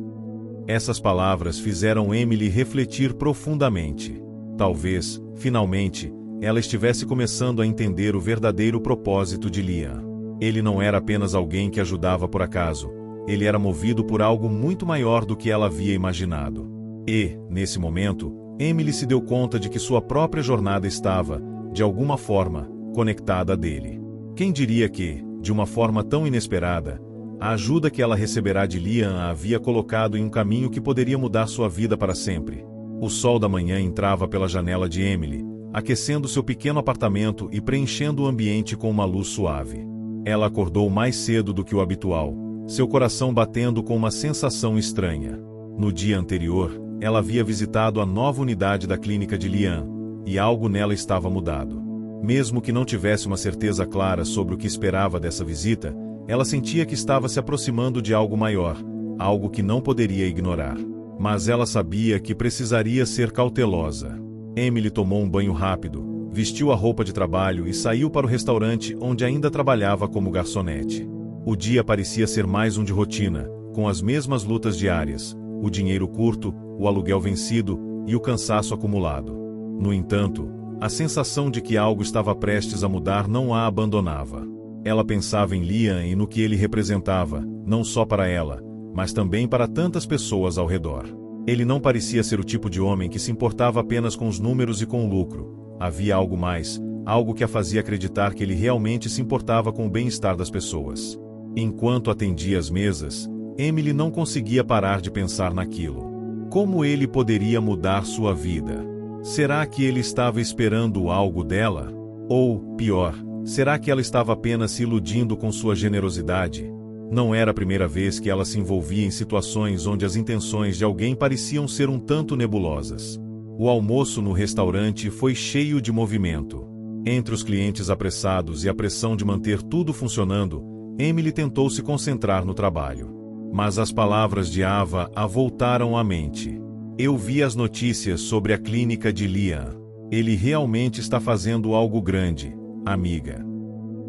Essas palavras fizeram Emily refletir profundamente. Talvez, finalmente, ela estivesse começando a entender o verdadeiro propósito de Liam. Ele não era apenas alguém que ajudava por acaso. Ele era movido por algo muito maior do que ela havia imaginado. E, nesse momento, Emily se deu conta de que sua própria jornada estava, de alguma forma, conectada a dele. Quem diria que, de uma forma tão inesperada, a ajuda que ela receberá de Liam a havia colocado em um caminho que poderia mudar sua vida para sempre? O sol da manhã entrava pela janela de Emily, aquecendo seu pequeno apartamento e preenchendo o ambiente com uma luz suave. Ela acordou mais cedo do que o habitual, seu coração batendo com uma sensação estranha. No dia anterior, ela havia visitado a nova unidade da clínica de Liam, e algo nela estava mudado. Mesmo que não tivesse uma certeza clara sobre o que esperava dessa visita, ela sentia que estava se aproximando de algo maior, algo que não poderia ignorar. Mas ela sabia que precisaria ser cautelosa. Emily tomou um banho rápido, vestiu a roupa de trabalho e saiu para o restaurante onde ainda trabalhava como garçonete. O dia parecia ser mais um de rotina, com as mesmas lutas diárias, o dinheiro curto, o aluguel vencido e o cansaço acumulado. No entanto, a sensação de que algo estava prestes a mudar não a abandonava. Ela pensava em Liam e no que ele representava, não só para ela, mas também para tantas pessoas ao redor. Ele não parecia ser o tipo de homem que se importava apenas com os números e com o lucro. Havia algo mais, algo que a fazia acreditar que ele realmente se importava com o bem-estar das pessoas. Enquanto atendia as mesas, Emily não conseguia parar de pensar naquilo. Como ele poderia mudar sua vida? Será que ele estava esperando algo dela? Ou, pior, será que ela estava apenas se iludindo com sua generosidade? Não era a primeira vez que ela se envolvia em situações onde as intenções de alguém pareciam ser um tanto nebulosas. O almoço no restaurante foi cheio de movimento. Entre os clientes apressados e a pressão de manter tudo funcionando, Emily tentou se concentrar no trabalho. Mas as palavras de Ava a voltaram à mente. Eu vi as notícias sobre a clínica de Liam. Ele realmente está fazendo algo grande, amiga.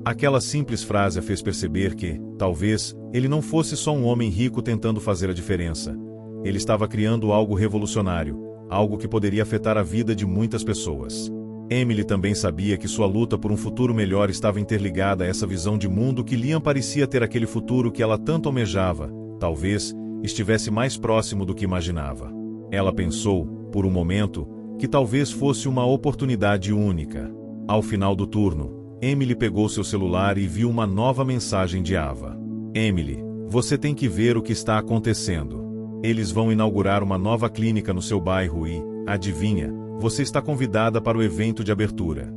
Aquela simples frase a fez perceber que, talvez, ele não fosse só um homem rico tentando fazer a diferença. Ele estava criando algo revolucionário, algo que poderia afetar a vida de muitas pessoas. Emily também sabia que sua luta por um futuro melhor estava interligada a essa visão de mundo que Liam parecia ter aquele futuro que ela tanto almejava, talvez, estivesse mais próximo do que imaginava. Ela pensou, por um momento, que talvez fosse uma oportunidade única. Ao final do turno, Emily pegou seu celular e viu uma nova mensagem de Ava. Emily, você tem que ver o que está acontecendo. Eles vão inaugurar uma nova clínica no seu bairro e, adivinha, você está convidada para o evento de abertura.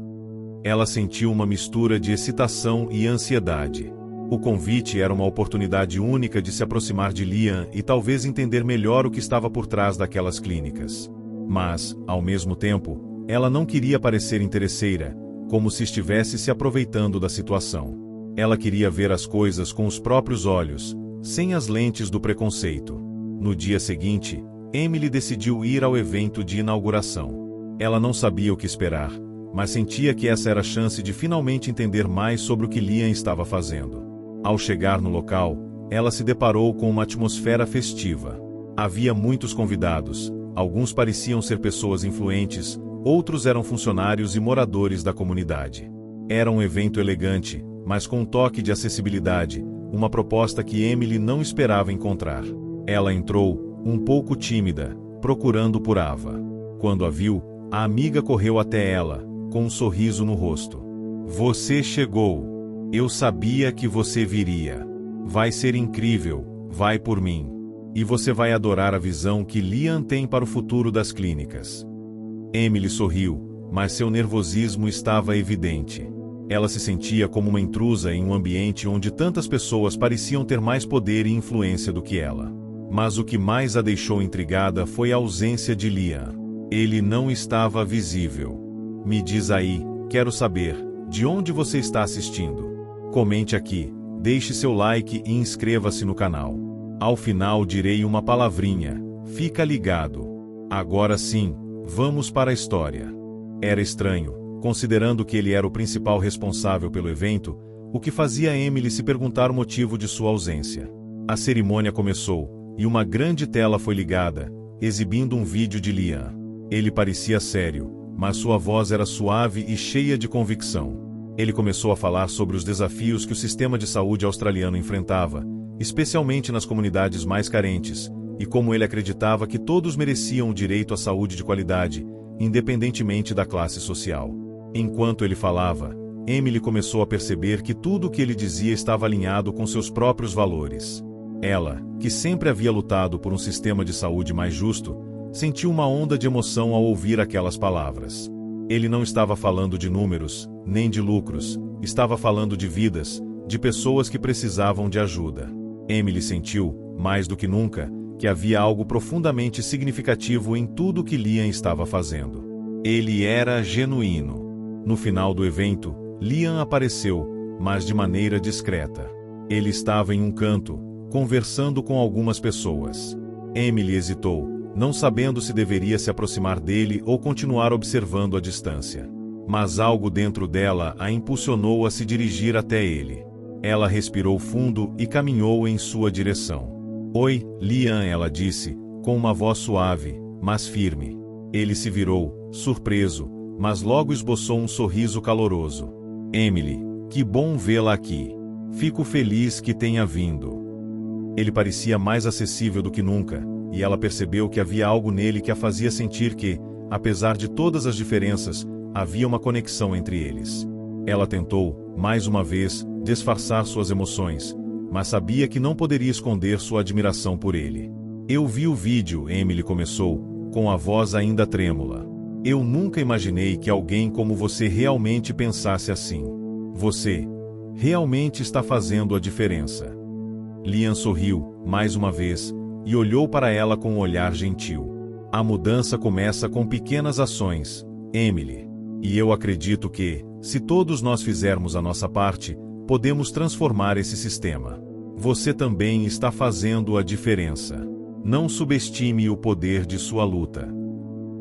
Ela sentiu uma mistura de excitação e ansiedade. O convite era uma oportunidade única de se aproximar de Liam e talvez entender melhor o que estava por trás daquelas clínicas. Mas, ao mesmo tempo, ela não queria parecer interesseira, como se estivesse se aproveitando da situação. Ela queria ver as coisas com os próprios olhos, sem as lentes do preconceito. No dia seguinte, Emily decidiu ir ao evento de inauguração. Ela não sabia o que esperar, mas sentia que essa era a chance de finalmente entender mais sobre o que Liam estava fazendo. Ao chegar no local, ela se deparou com uma atmosfera festiva. Havia muitos convidados, alguns pareciam ser pessoas influentes, outros eram funcionários e moradores da comunidade. Era um evento elegante, mas com um toque de acessibilidade, uma proposta que Emily não esperava encontrar. Ela entrou, um pouco tímida, procurando por Ava. Quando a viu, a amiga correu até ela, com um sorriso no rosto. Você chegou. Eu sabia que você viria. Vai ser incrível, vai por mim. E você vai adorar a visão que Liam tem para o futuro das clínicas. Emily sorriu, mas seu nervosismo estava evidente. Ela se sentia como uma intrusa em um ambiente onde tantas pessoas pareciam ter mais poder e influência do que ela. Mas o que mais a deixou intrigada foi a ausência de Liam. Ele não estava visível. Me diz aí, quero saber, de onde você está assistindo? Comente aqui, deixe seu like e inscreva-se no canal. Ao final direi uma palavrinha, fica ligado. Agora sim, vamos para a história. Era estranho, Considerando que ele era o principal responsável pelo evento, o que fazia Emily se perguntar o motivo de sua ausência. A cerimônia começou, e uma grande tela foi ligada, exibindo um vídeo de Liam. Ele parecia sério, mas sua voz era suave e cheia de convicção. Ele começou a falar sobre os desafios que o sistema de saúde australiano enfrentava, especialmente nas comunidades mais carentes, e como ele acreditava que todos mereciam o direito à saúde de qualidade, independentemente da classe social. Enquanto ele falava, Emily começou a perceber que tudo o que ele dizia estava alinhado com seus próprios valores. Ela, que sempre havia lutado por um sistema de saúde mais justo, sentiu uma onda de emoção ao ouvir aquelas palavras. Ele não estava falando de números, nem de lucros, estava falando de vidas, de pessoas que precisavam de ajuda. Emily sentiu, mais do que nunca, que havia algo profundamente significativo em tudo que Liam estava fazendo. Ele era genuíno. No final do evento, Liam apareceu, mas de maneira discreta. Ele estava em um canto, conversando com algumas pessoas. Emily hesitou, não sabendo se deveria se aproximar dele ou continuar observando à distância. Mas algo dentro dela a impulsionou a se dirigir até ele. Ela respirou fundo e caminhou em sua direção. "Oi, Liam", ela disse, com uma voz suave, mas firme. Ele se virou, surpreso, mas logo esboçou um sorriso caloroso. "Emily, que bom vê-la aqui. Fico feliz que tenha vindo." Ele parecia mais acessível do que nunca, e ela percebeu que havia algo nele que a fazia sentir que, apesar de todas as diferenças, havia uma conexão entre eles. Ela tentou, mais uma vez, disfarçar suas emoções, mas sabia que não poderia esconder sua admiração por ele. "Eu vi o vídeo", Emily começou, com a voz ainda trêmula. "Eu nunca imaginei que alguém como você realmente pensasse assim. Você realmente está fazendo a diferença." Liam sorriu, mais uma vez, e olhou para ela com um olhar gentil. "A mudança começa com pequenas ações, Emily. E eu acredito que, se todos nós fizermos a nossa parte, podemos transformar esse sistema. Você também está fazendo a diferença. Não subestime o poder de sua luta."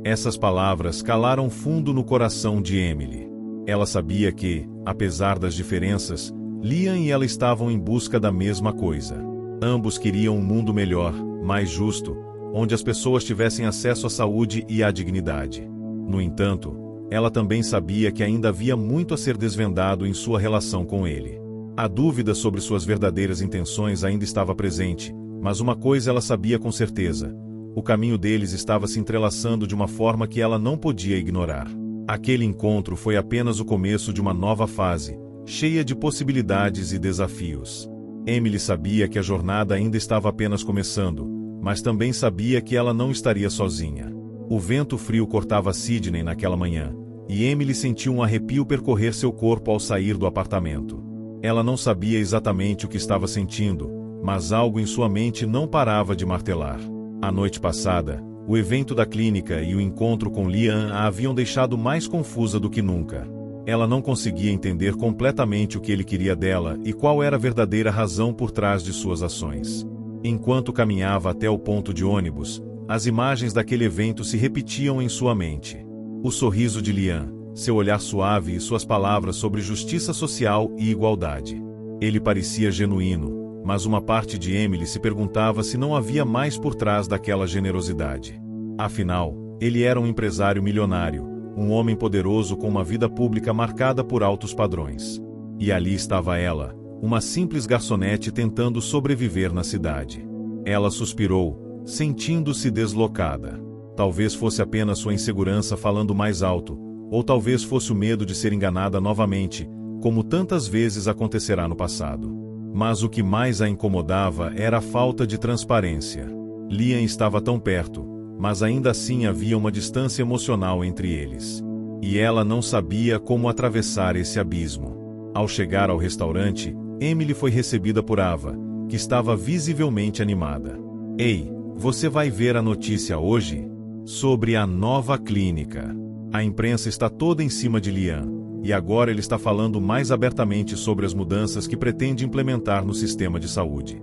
Essas palavras calaram fundo no coração de Emily. Ela sabia que, apesar das diferenças, Liam e ela estavam em busca da mesma coisa. Ambos queriam um mundo melhor, mais justo, onde as pessoas tivessem acesso à saúde e à dignidade. No entanto, ela também sabia que ainda havia muito a ser desvendado em sua relação com ele. A dúvida sobre suas verdadeiras intenções ainda estava presente, mas uma coisa ela sabia com certeza: o caminho deles estava se entrelaçando de uma forma que ela não podia ignorar. Aquele encontro foi apenas o começo de uma nova fase, cheia de possibilidades e desafios. Emily sabia que a jornada ainda estava apenas começando, mas também sabia que ela não estaria sozinha. O vento frio cortava Sydney naquela manhã, e Emily sentiu um arrepio percorrer seu corpo ao sair do apartamento. Ela não sabia exatamente o que estava sentindo, mas algo em sua mente não parava de martelar. A noite passada, o evento da clínica e o encontro com Liam a haviam deixado mais confusa do que nunca. Ela não conseguia entender completamente o que ele queria dela e qual era a verdadeira razão por trás de suas ações. Enquanto caminhava até o ponto de ônibus, as imagens daquele evento se repetiam em sua mente. O sorriso de Liam, seu olhar suave e suas palavras sobre justiça social e igualdade. Ele parecia genuíno, mas uma parte de Emily se perguntava se não havia mais por trás daquela generosidade. Afinal, ele era um empresário milionário, um homem poderoso com uma vida pública marcada por altos padrões. E ali estava ela, uma simples garçonete tentando sobreviver na cidade. Ela suspirou, sentindo-se deslocada. Talvez fosse apenas sua insegurança falando mais alto, ou talvez fosse o medo de ser enganada novamente, como tantas vezes acontecerá no passado. Mas o que mais a incomodava era a falta de transparência. Liam estava tão perto, mas ainda assim havia uma distância emocional entre eles. E ela não sabia como atravessar esse abismo. Ao chegar ao restaurante, Emily foi recebida por Ava, que estava visivelmente animada. "Ei, você vai ver a notícia hoje? Sobre a nova clínica. A imprensa está toda em cima de Liam, e agora ele está falando mais abertamente sobre as mudanças que pretende implementar no sistema de saúde."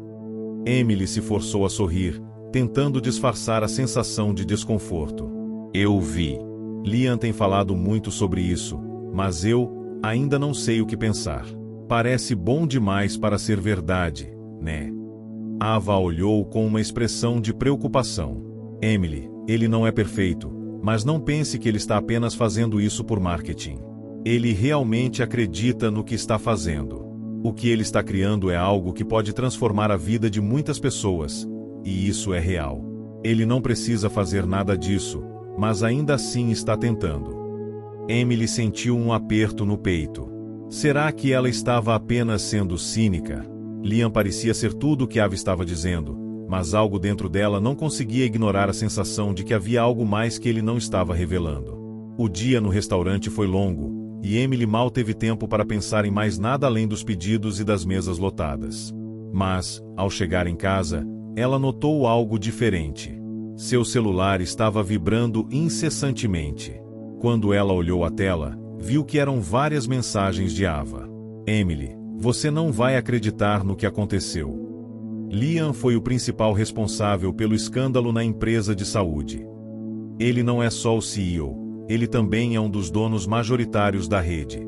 Emily se forçou a sorrir, tentando disfarçar a sensação de desconforto. "Eu vi. Liam tem falado muito sobre isso, Mas eu ainda não sei o que pensar. Parece bom demais para ser verdade, né? Ava olhou com uma expressão de preocupação. Emily, ele não é perfeito, mas não pense que ele está apenas fazendo isso por marketing. Ele realmente acredita no que está fazendo. O que ele está criando é algo que pode transformar a vida de muitas pessoas, e isso é real. Ele não precisa fazer nada disso, mas ainda assim está tentando. Emily sentiu um aperto no peito. Será que ela estava apenas sendo cínica? Liam parecia ser tudo o que Ava estava dizendo, mas algo dentro dela não conseguia ignorar a sensação de que havia algo mais que ele não estava revelando. O dia no restaurante foi longo, e Emily mal teve tempo para pensar em mais nada além dos pedidos e das mesas lotadas. Mas, ao chegar em casa, ela notou algo diferente. Seu celular estava vibrando incessantemente. Quando ela olhou a tela, viu que eram várias mensagens de Ava. Emily, você não vai acreditar no que aconteceu. Liam foi o principal responsável pelo escândalo na empresa de saúde. Ele não é só o CEO. Ele também é um dos donos majoritários da rede.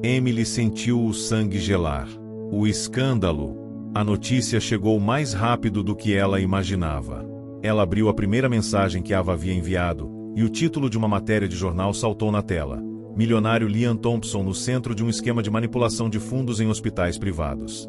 Emily sentiu o sangue gelar. O escândalo. A notícia chegou mais rápido do que ela imaginava. Ela abriu a primeira mensagem que Ava havia enviado, e o título de uma matéria de jornal saltou na tela. Milionário Liam Thompson no centro de um esquema de manipulação de fundos em hospitais privados.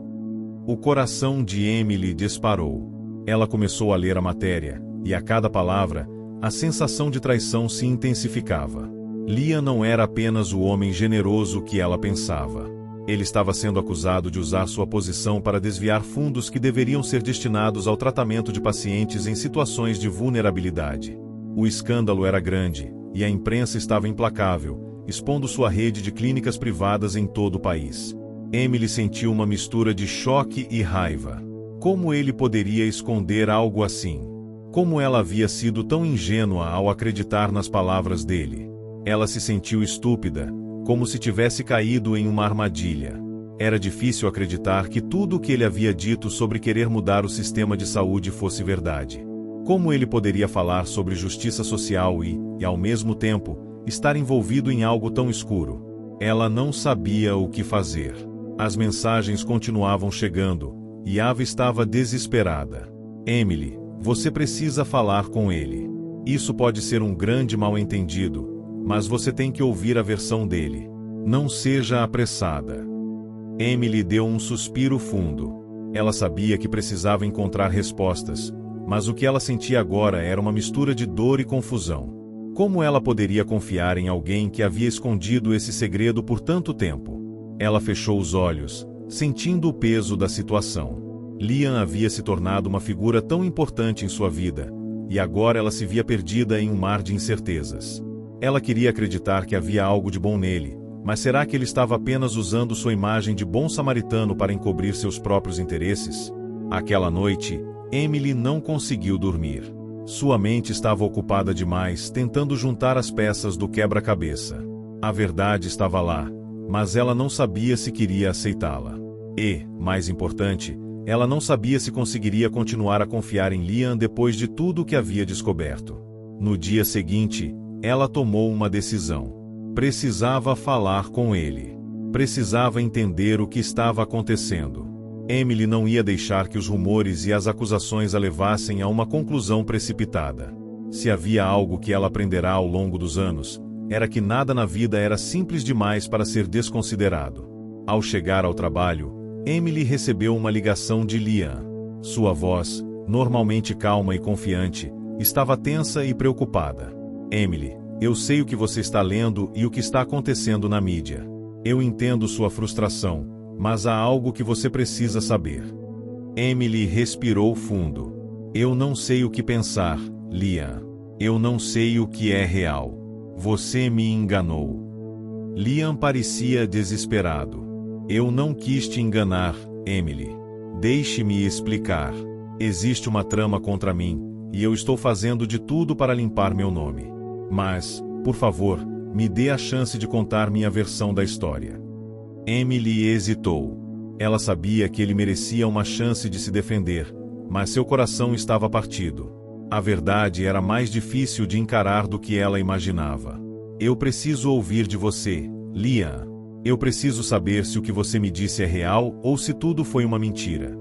O coração de Emily disparou. Ela começou a ler a matéria, e a cada palavra, a sensação de traição se intensificava. Liam não era apenas o homem generoso que ela pensava. Ele estava sendo acusado de usar sua posição para desviar fundos que deveriam ser destinados ao tratamento de pacientes em situações de vulnerabilidade. O escândalo era grande, e a imprensa estava implacável, expondo sua rede de clínicas privadas em todo o país. Emily sentiu uma mistura de choque e raiva. Como ele poderia esconder algo assim? Como ela havia sido tão ingênua ao acreditar nas palavras dele? Ela se sentiu estúpida, como se tivesse caído em uma armadilha. Era difícil acreditar que tudo o que ele havia dito sobre querer mudar o sistema de saúde fosse verdade. Como ele poderia falar sobre justiça social e, ao mesmo tempo, estar envolvido em algo tão escuro? Ela não sabia o que fazer. As mensagens continuavam chegando, e Ava estava desesperada. Emily, você precisa falar com ele. Isso pode ser um grande mal-entendido, mas você tem que ouvir a versão dele. Não seja apressada. Emily deu um suspiro fundo. Ela sabia que precisava encontrar respostas, mas o que ela sentia agora era uma mistura de dor e confusão. Como ela poderia confiar em alguém que havia escondido esse segredo por tanto tempo? Ela fechou os olhos, sentindo o peso da situação. Liam havia se tornado uma figura tão importante em sua vida, e agora ela se via perdida em um mar de incertezas. Ela queria acreditar que havia algo de bom nele, mas será que ele estava apenas usando sua imagem de bom samaritano para encobrir seus próprios interesses? Aquela noite, Emily não conseguiu dormir. Sua mente estava ocupada demais tentando juntar as peças do quebra-cabeça. A verdade estava lá, mas ela não sabia se queria aceitá-la. E, mais importante, ela não sabia se conseguiria continuar a confiar em Liam depois de tudo o que havia descoberto. No dia seguinte, ela tomou uma decisão. Precisava falar com ele. Precisava entender o que estava acontecendo. Emily não ia deixar que os rumores e as acusações a levassem a uma conclusão precipitada. Se havia algo que ela aprenderá ao longo dos anos, era que nada na vida era simples demais para ser desconsiderado. Ao chegar ao trabalho, Emily recebeu uma ligação de Liam. Sua voz, normalmente calma e confiante, estava tensa e preocupada. Emily, eu sei o que você está lendo e o que está acontecendo na mídia. Eu entendo sua frustração, mas há algo que você precisa saber. Emily respirou fundo. Eu não sei o que pensar, Liam. Eu não sei o que é real. Você me enganou. Liam parecia desesperado. Eu não quis te enganar, Emily. Deixe-me explicar. Existe uma trama contra mim, e eu estou fazendo de tudo para limpar meu nome. Mas, por favor, me dê a chance de contar minha versão da história. Emily hesitou. Ela sabia que ele merecia uma chance de se defender, mas seu coração estava partido. A verdade era mais difícil de encarar do que ela imaginava. Eu preciso ouvir de você, Liam, eu preciso saber se o que você me disse é real ou se tudo foi uma mentira.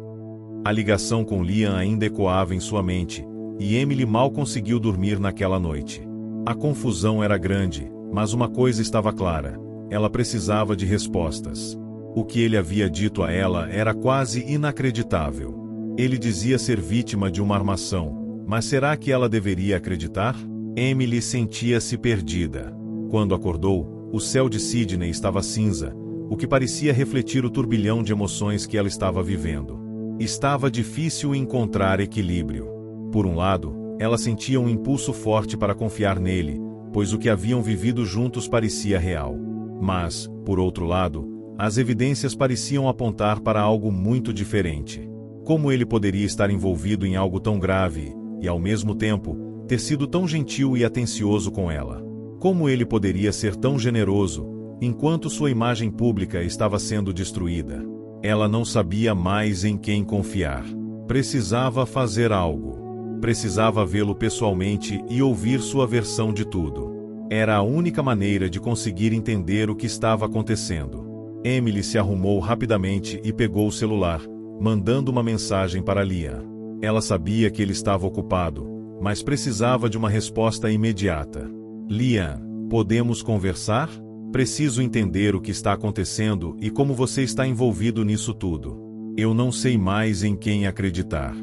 A ligação com Liam ainda ecoava em sua mente, e Emily mal conseguiu dormir naquela noite. A confusão era grande, mas uma coisa estava clara: ela precisava de respostas. O que ele havia dito a ela era quase inacreditável. Ele dizia ser vítima de uma armação, mas será que ela deveria acreditar? Emily sentia-se perdida. Quando acordou, o céu de Sydney estava cinza, o que parecia refletir o turbilhão de emoções que ela estava vivendo. Estava difícil encontrar equilíbrio. Por um lado, ela sentia um impulso forte para confiar nele, pois o que haviam vivido juntos parecia real. Mas, por outro lado, as evidências pareciam apontar para algo muito diferente. Como ele poderia estar envolvido em algo tão grave e, ao mesmo tempo, ter sido tão gentil e atencioso com ela? Como ele poderia ser tão generoso, enquanto sua imagem pública estava sendo destruída? Ela não sabia mais em quem confiar. Precisava fazer algo. Precisava vê-lo pessoalmente e ouvir sua versão de tudo. Era a única maneira de conseguir entender o que estava acontecendo. Emily se arrumou rapidamente e pegou o celular, mandando uma mensagem para Liam. Ela sabia que ele estava ocupado, mas precisava de uma resposta imediata. Liam, podemos conversar? Preciso entender o que está acontecendo e como você está envolvido nisso tudo. Eu não sei mais em quem acreditar.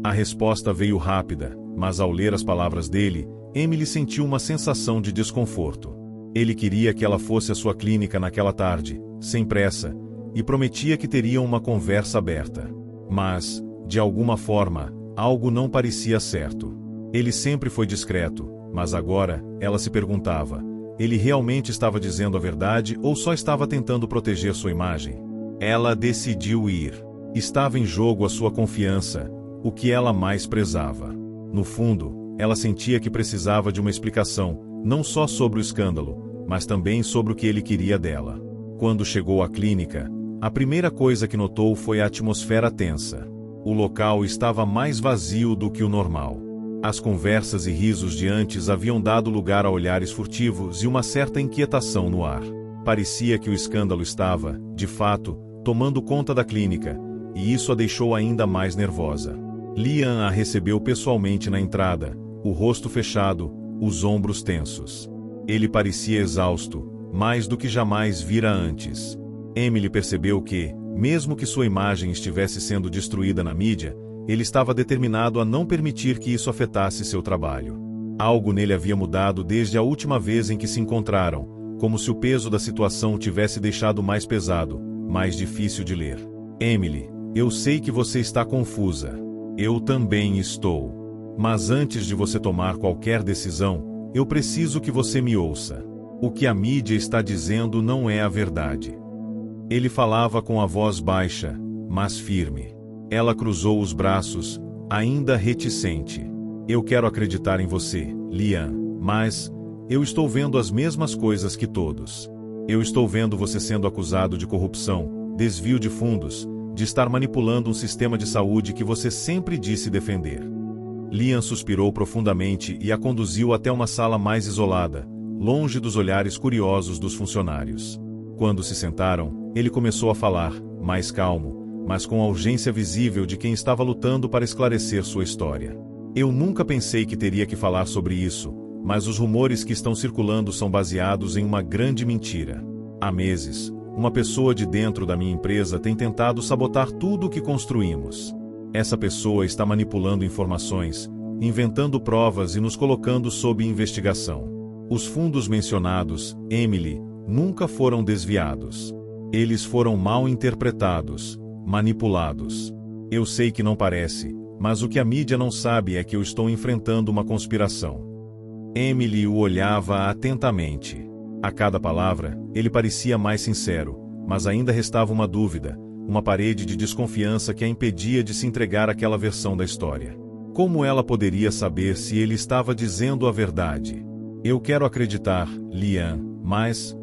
A resposta veio rápida, mas ao ler as palavras dele, Emily sentiu uma sensação de desconforto. Ele queria que ela fosse à sua clínica naquela tarde, sem pressa, e prometia que teriam uma conversa aberta. Mas, de alguma forma, algo não parecia certo. Ele sempre foi discreto, mas agora, ela se perguntava: ele realmente estava dizendo a verdade ou só estava tentando proteger sua imagem? Ela decidiu ir. Estava em jogo a sua confiança, o que ela mais prezava. No fundo, ela sentia que precisava de uma explicação, não só sobre o escândalo, mas também sobre o que ele queria dela. Quando chegou à clínica, a primeira coisa que notou foi a atmosfera tensa. O local estava mais vazio do que o normal. As conversas e risos de antes haviam dado lugar a olhares furtivos e uma certa inquietação no ar. Parecia que o escândalo estava, de fato, tomando conta da clínica, e isso a deixou ainda mais nervosa. Liam a recebeu pessoalmente na entrada, o rosto fechado, os ombros tensos. Ele parecia exausto, mais do que jamais vira antes. Emily percebeu que, mesmo que sua imagem estivesse sendo destruída na mídia, ele estava determinado a não permitir que isso afetasse seu trabalho. Algo nele havia mudado desde a última vez em que se encontraram, como se o peso da situação o tivesse deixado mais pesado, mais difícil de ler. Emily, eu sei que você está confusa. Eu também estou. Mas antes de você tomar qualquer decisão, eu preciso que você me ouça. O que a mídia está dizendo não é a verdade. Ele falava com a voz baixa, mas firme. Ela cruzou os braços, ainda reticente. Eu quero acreditar em você, Liam, mas eu estou vendo as mesmas coisas que todos. Eu estou vendo você sendo acusado de corrupção, desvio de fundos, de estar manipulando um sistema de saúde que você sempre disse defender. Liam suspirou profundamente e a conduziu até uma sala mais isolada, longe dos olhares curiosos dos funcionários. Quando se sentaram, ele começou a falar, mais calmo, mas com a urgência visível de quem estava lutando para esclarecer sua história. Eu nunca pensei que teria que falar sobre isso, mas os rumores que estão circulando são baseados em uma grande mentira. Há meses, uma pessoa de dentro da minha empresa tem tentado sabotar tudo o que construímos. Essa pessoa está manipulando informações, inventando provas e nos colocando sob investigação. Os fundos mencionados, Emily, nunca foram desviados. Eles foram mal interpretados, manipulados. Eu sei que não parece, mas o que a mídia não sabe é que eu estou enfrentando uma conspiração. Emily o olhava atentamente. A cada palavra, ele parecia mais sincero, mas ainda restava uma dúvida, uma parede de desconfiança que a impedia de se entregar àquela versão da história. Como ela poderia saber se ele estava dizendo a verdade? Eu quero acreditar, Liam, mas...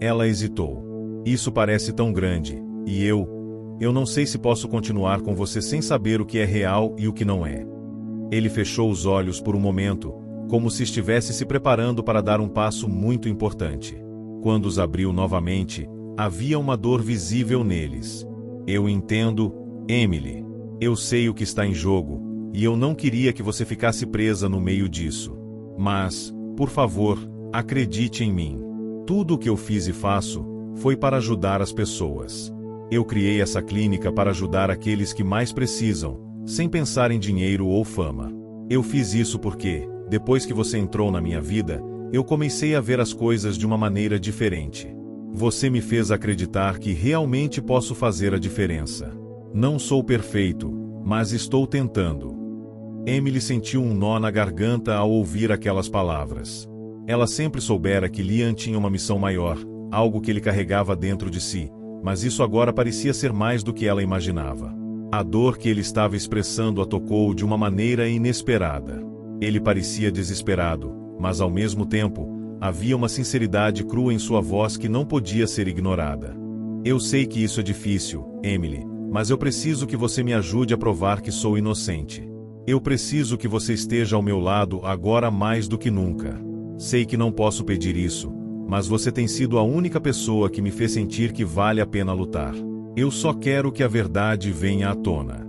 Ela hesitou. Isso parece tão grande, e eu não sei se posso continuar com você sem saber o que é real e o que não é. Ele fechou os olhos por um momento, como se estivesse se preparando para dar um passo muito importante. Quando os abriu novamente, havia uma dor visível neles. Eu entendo, Emily. Eu sei o que está em jogo, e eu não queria que você ficasse presa no meio disso. Mas, por favor, acredite em mim. Tudo o que eu fiz e faço foi para ajudar as pessoas. Eu criei essa clínica para ajudar aqueles que mais precisam, sem pensar em dinheiro ou fama. Eu fiz isso porque, depois que você entrou na minha vida, eu comecei a ver as coisas de uma maneira diferente. Você me fez acreditar que realmente posso fazer a diferença. Não sou perfeito, mas estou tentando. Emily sentiu um nó na garganta ao ouvir aquelas palavras. Ela sempre soubera que Liam tinha uma missão maior, algo que ele carregava dentro de si, mas isso agora parecia ser mais do que ela imaginava. A dor que ele estava expressando a tocou de uma maneira inesperada. Ele parecia desesperado, mas ao mesmo tempo, havia uma sinceridade crua em sua voz que não podia ser ignorada. Eu sei que isso é difícil, Emily, mas eu preciso que você me ajude a provar que sou inocente. Eu preciso que você esteja ao meu lado agora mais do que nunca. Sei que não posso pedir isso, mas você tem sido a única pessoa que me fez sentir que vale a pena lutar. Eu só quero que a verdade venha à tona.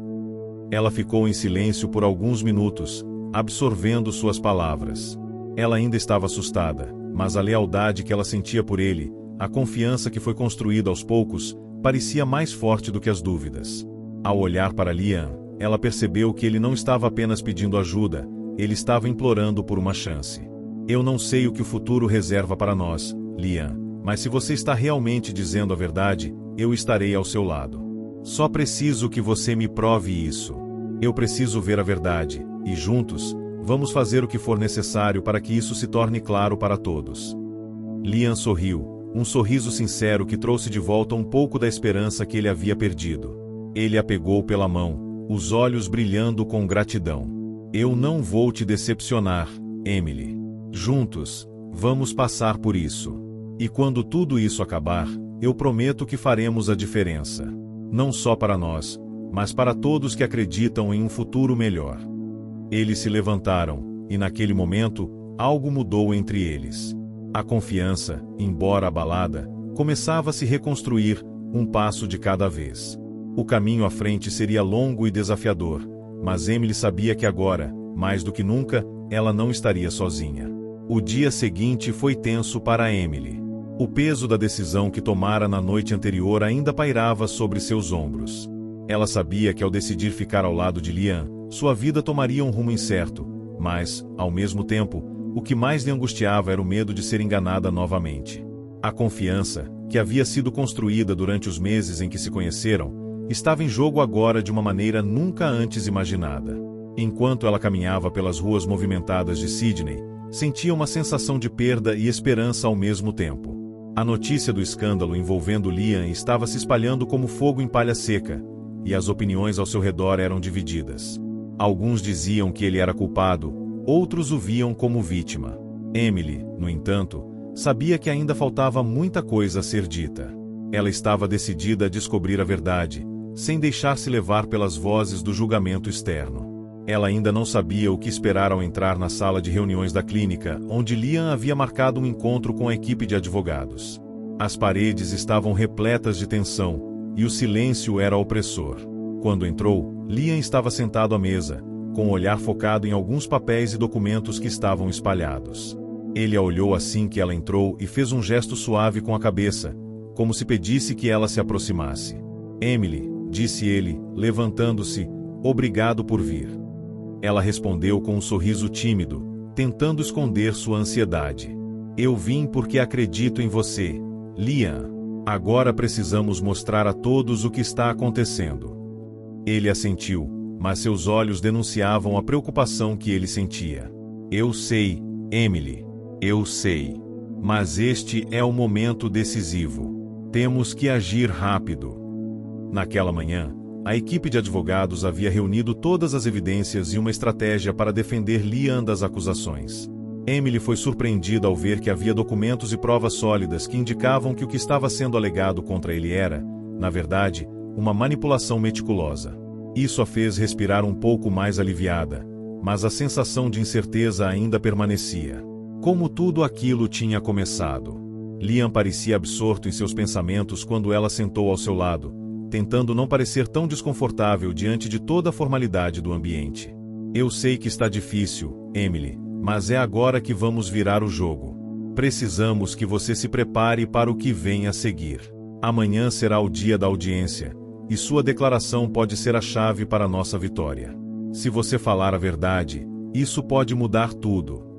Ela ficou em silêncio por alguns minutos, absorvendo suas palavras. Ela ainda estava assustada, mas a lealdade que ela sentia por ele, a confiança que foi construída aos poucos, parecia mais forte do que as dúvidas. Ao olhar para Liam, ela percebeu que ele não estava apenas pedindo ajuda, ele estava implorando por uma chance. Eu não sei o que o futuro reserva para nós, Liam, mas se você está realmente dizendo a verdade, eu estarei ao seu lado. Só preciso que você me prove isso. Eu preciso ver a verdade, e juntos, vamos fazer o que for necessário para que isso se torne claro para todos. Liam sorriu, um sorriso sincero que trouxe de volta um pouco da esperança que ele havia perdido. Ele a pegou pela mão, os olhos brilhando com gratidão. Eu não vou te decepcionar, Emily. Juntos, vamos passar por isso. E quando tudo isso acabar, eu prometo que faremos a diferença. Não só para nós, mas para todos que acreditam em um futuro melhor. Eles se levantaram, e naquele momento, algo mudou entre eles. A confiança, embora abalada, começava a se reconstruir, um passo de cada vez. O caminho à frente seria longo e desafiador, mas Emily sabia que agora, mais do que nunca, ela não estaria sozinha. O dia seguinte foi tenso para Emily. O peso da decisão que tomara na noite anterior ainda pairava sobre seus ombros. Ela sabia que ao decidir ficar ao lado de Liam, sua vida tomaria um rumo incerto, mas, ao mesmo tempo, o que mais lhe angustiava era o medo de ser enganada novamente. A confiança, que havia sido construída durante os meses em que se conheceram, estava em jogo agora de uma maneira nunca antes imaginada. Enquanto ela caminhava pelas ruas movimentadas de Sydney, sentia uma sensação de perda e esperança ao mesmo tempo. A notícia do escândalo envolvendo Liam estava se espalhando como fogo em palha seca, e as opiniões ao seu redor eram divididas. Alguns diziam que ele era culpado, outros o viam como vítima. Emily, no entanto, sabia que ainda faltava muita coisa a ser dita. Ela estava decidida a descobrir a verdade, sem deixar-se levar pelas vozes do julgamento externo. Ela ainda não sabia o que esperar ao entrar na sala de reuniões da clínica, onde Liam havia marcado um encontro com a equipe de advogados. As paredes estavam repletas de tensão, e o silêncio era opressor. Quando entrou, Liam estava sentado à mesa, com o olhar focado em alguns papéis e documentos que estavam espalhados. Ele a olhou assim que ela entrou e fez um gesto suave com a cabeça, como se pedisse que ela se aproximasse. Emily, disse ele, levantando-se, obrigado por vir. Ela respondeu com um sorriso tímido, tentando esconder sua ansiedade. Eu vim porque acredito em você, Liam. Agora precisamos mostrar a todos o que está acontecendo. Ele assentiu, mas seus olhos denunciavam a preocupação que ele sentia. Eu sei, Emily. Eu sei. Mas este é o momento decisivo. Temos que agir rápido. Naquela manhã, a equipe de advogados havia reunido todas as evidências e uma estratégia para defender Liam das acusações. Emily foi surpreendida ao ver que havia documentos e provas sólidas que indicavam que o que estava sendo alegado contra ele era, na verdade, uma manipulação meticulosa. Isso a fez respirar um pouco mais aliviada, mas a sensação de incerteza ainda permanecia. Como tudo aquilo tinha começado? Liam parecia absorto em seus pensamentos quando ela sentou ao seu lado, tentando não parecer tão desconfortável diante de toda a formalidade do ambiente. Eu sei que está difícil, Emily, mas é agora que vamos virar o jogo. Precisamos que você se prepare para o que vem a seguir. Amanhã será o dia da audiência, e sua declaração pode ser a chave para nossa vitória. Se você falar a verdade, isso pode mudar tudo.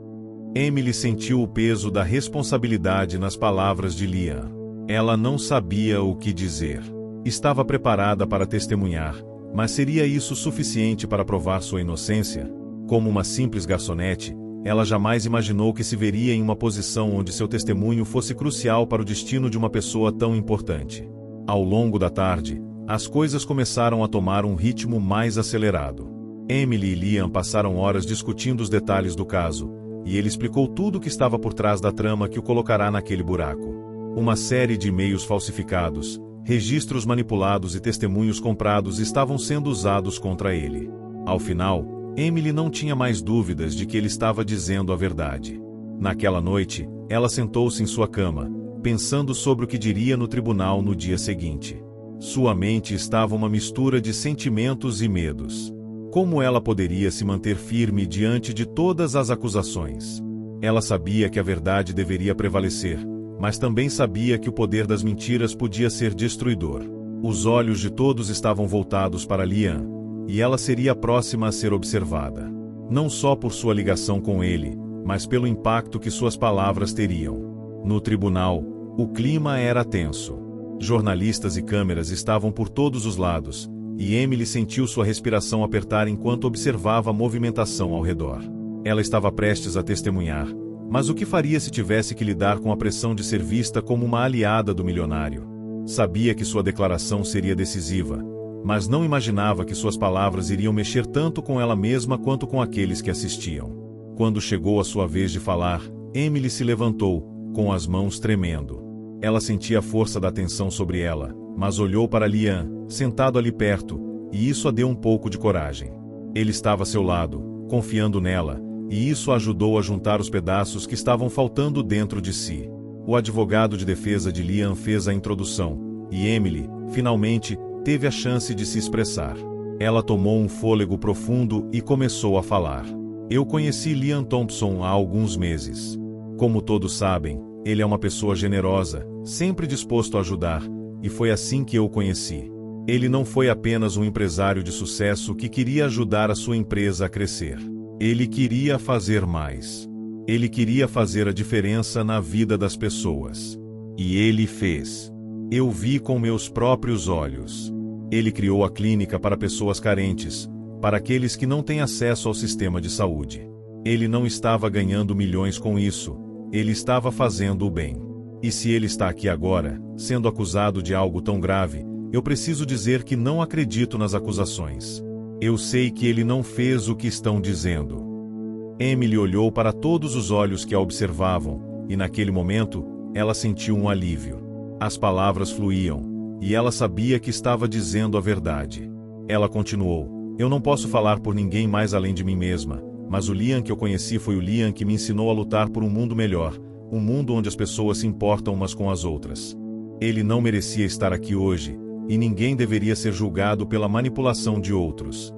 Emily sentiu o peso da responsabilidade nas palavras de Liam. Ela não sabia o que dizer. Estava preparada para testemunhar, mas seria isso suficiente para provar sua inocência? Como uma simples garçonete, ela jamais imaginou que se veria em uma posição onde seu testemunho fosse crucial para o destino de uma pessoa tão importante. Ao longo da tarde, as coisas começaram a tomar um ritmo mais acelerado. Emily e Liam passaram horas discutindo os detalhes do caso, e ele explicou tudo o que estava por trás da trama que o colocará naquele buraco. Uma série de e-mails falsificados, registros manipulados e testemunhos comprados estavam sendo usados contra ele. Ao final, Emily não tinha mais dúvidas de que ele estava dizendo a verdade. Naquela noite, ela sentou-se em sua cama, pensando sobre o que diria no tribunal no dia seguinte. Sua mente estava uma mistura de sentimentos e medos. Como ela poderia se manter firme diante de todas as acusações? Ela sabia que a verdade deveria prevalecer, mas também sabia que o poder das mentiras podia ser destruidor. Os olhos de todos estavam voltados para Liam, e ela seria a próxima a ser observada. Não só por sua ligação com ele, mas pelo impacto que suas palavras teriam. No tribunal, o clima era tenso. Jornalistas e câmeras estavam por todos os lados, e Emily sentiu sua respiração apertar enquanto observava a movimentação ao redor. Ela estava prestes a testemunhar, mas o que faria se tivesse que lidar com a pressão de ser vista como uma aliada do milionário? Sabia que sua declaração seria decisiva, mas não imaginava que suas palavras iriam mexer tanto com ela mesma quanto com aqueles que assistiam. Quando chegou a sua vez de falar, Emily se levantou, com as mãos tremendo. Ela sentia a força da tensão sobre ela, mas olhou para Liam, sentado ali perto, e isso a deu um pouco de coragem. Ele estava a seu lado, confiando nela, e isso a ajudou a juntar os pedaços que estavam faltando dentro de si. O advogado de defesa de Liam fez a introdução, e Emily, finalmente, teve a chance de se expressar. Ela tomou um fôlego profundo e começou a falar. Eu conheci Liam Thompson há alguns meses. Como todos sabem, ele é uma pessoa generosa, sempre disposto a ajudar, e foi assim que eu o conheci. Ele não foi apenas um empresário de sucesso que queria ajudar a sua empresa a crescer. Ele queria fazer mais. Ele queria fazer a diferença na vida das pessoas. E ele fez. Eu vi com meus próprios olhos. Ele criou a clínica para pessoas carentes, para aqueles que não têm acesso ao sistema de saúde. Ele não estava ganhando milhões com isso, ele estava fazendo o bem. E se ele está aqui agora, sendo acusado de algo tão grave, eu preciso dizer que não acredito nas acusações. Eu sei que ele não fez o que estão dizendo. Emily olhou para todos os olhos que a observavam, e naquele momento, ela sentiu um alívio. As palavras fluíam, e ela sabia que estava dizendo a verdade. Ela continuou: eu não posso falar por ninguém mais além de mim mesma, mas o Liam que eu conheci foi o Liam que me ensinou a lutar por um mundo melhor, um mundo onde as pessoas se importam umas com as outras. Ele não merecia estar aqui hoje, e ninguém deveria ser julgado pela manipulação de outros.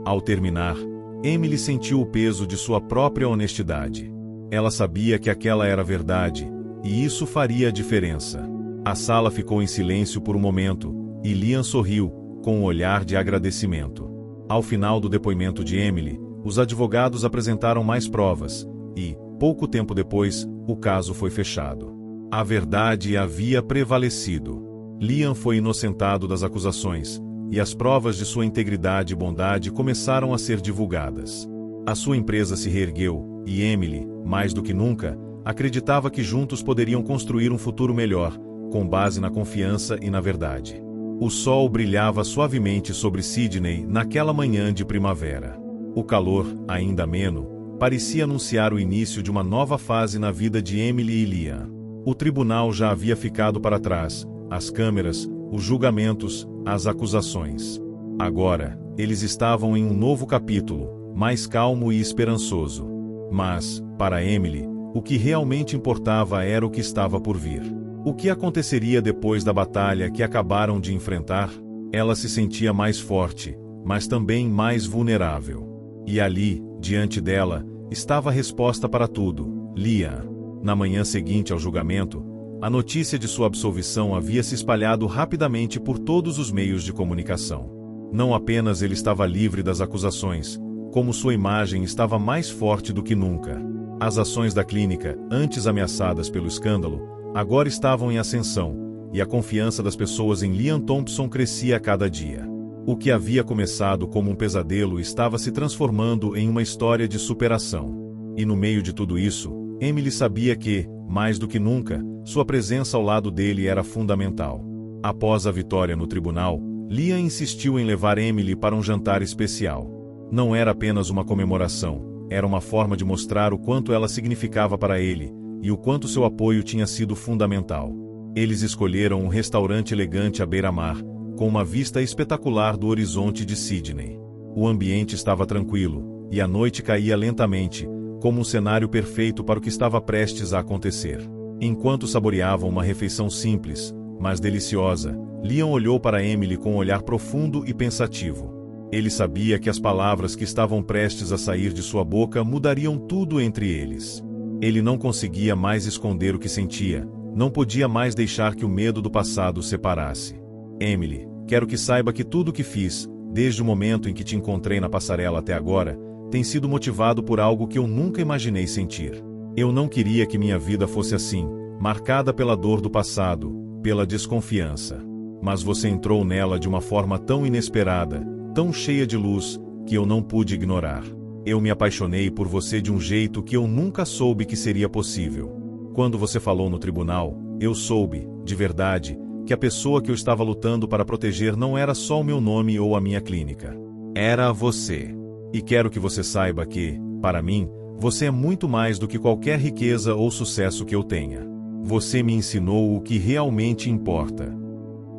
Ao terminar, Emily sentiu o peso de sua própria honestidade. Ela sabia que aquela era a verdade, e isso faria a diferença. A sala ficou em silêncio por um momento, e Liam sorriu, com um olhar de agradecimento. Ao final do depoimento de Emily, os advogados apresentaram mais provas, e, pouco tempo depois, o caso foi fechado. A verdade havia prevalecido. Liam foi inocentado das acusações, e as provas de sua integridade e bondade começaram a ser divulgadas. A sua empresa se reergueu, e Emily, mais do que nunca, acreditava que juntos poderiam construir um futuro melhor, com base na confiança e na verdade. O sol brilhava suavemente sobre Sydney naquela manhã de primavera. O calor, ainda ameno, parecia anunciar o início de uma nova fase na vida de Emily e Liam. O tribunal já havia ficado para trás, as câmeras, os julgamentos, as acusações. Agora, eles estavam em um novo capítulo, mais calmo e esperançoso. Mas, para Emily, O que realmente importava era o que estava por vir. O que aconteceria depois da batalha que acabaram de enfrentar? Ela se sentia mais forte, mas também mais vulnerável. E ali, diante dela, estava a resposta para tudo: Liam. Na manhã seguinte ao julgamento, a notícia de sua absolvição havia se espalhado rapidamente por todos os meios de comunicação. Não apenas ele estava livre das acusações, como sua imagem estava mais forte do que nunca. As ações da clínica, antes ameaçadas pelo escândalo, agora estavam em ascensão, e a confiança das pessoas em Liam Thompson crescia a cada dia. O que havia começado como um pesadelo estava se transformando em uma história de superação. E no meio de tudo isso, Emily sabia que, mais do que nunca, sua presença ao lado dele era fundamental. Após a vitória no tribunal, Liam insistiu em levar Emily para um jantar especial. Não era apenas uma comemoração, era uma forma de mostrar o quanto ela significava para ele, e o quanto seu apoio tinha sido fundamental. Eles escolheram um restaurante elegante à beira-mar, com uma vista espetacular do horizonte de Sydney. O ambiente estava tranquilo, e a noite caía lentamente, como um cenário perfeito para o que estava prestes a acontecer. Enquanto saboreavam uma refeição simples, mas deliciosa, Liam olhou para Emily com um olhar profundo e pensativo. Ele sabia que as palavras que estavam prestes a sair de sua boca mudariam tudo entre eles. Ele não conseguia mais esconder o que sentia, não podia mais deixar que o medo do passado o separasse. Emily, quero que saiba que tudo o que fiz, desde o momento em que te encontrei na passarela até agora, tem sido motivado por algo que eu nunca imaginei sentir. Eu não queria que minha vida fosse assim, marcada pela dor do passado, pela desconfiança. Mas você entrou nela de uma forma tão inesperada, tão cheia de luz, que eu não pude ignorar. Eu me apaixonei por você de um jeito que eu nunca soube que seria possível. Quando você falou no tribunal, eu soube, de verdade, que a pessoa que eu estava lutando para proteger não era só o meu nome ou a minha clínica. Era você. E quero que você saiba que, para mim, você é muito mais do que qualquer riqueza ou sucesso que eu tenha. Você me ensinou o que realmente importa.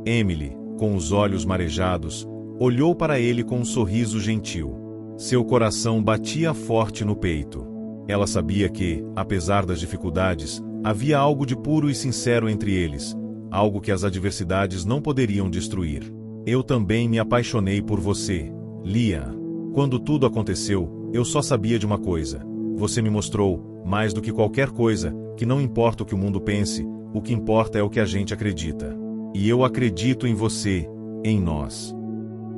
Emily, com os olhos marejados, olhou para ele com um sorriso gentil. Seu coração batia forte no peito. Ela sabia que, apesar das dificuldades, havia algo de puro e sincero entre eles, algo que as adversidades não poderiam destruir. Eu também me apaixonei por você, Liam. Quando tudo aconteceu, eu só sabia de uma coisa. Você me mostrou, mais do que qualquer coisa, que não importa o que o mundo pense, o que importa é o que a gente acredita. E eu acredito em você, em nós.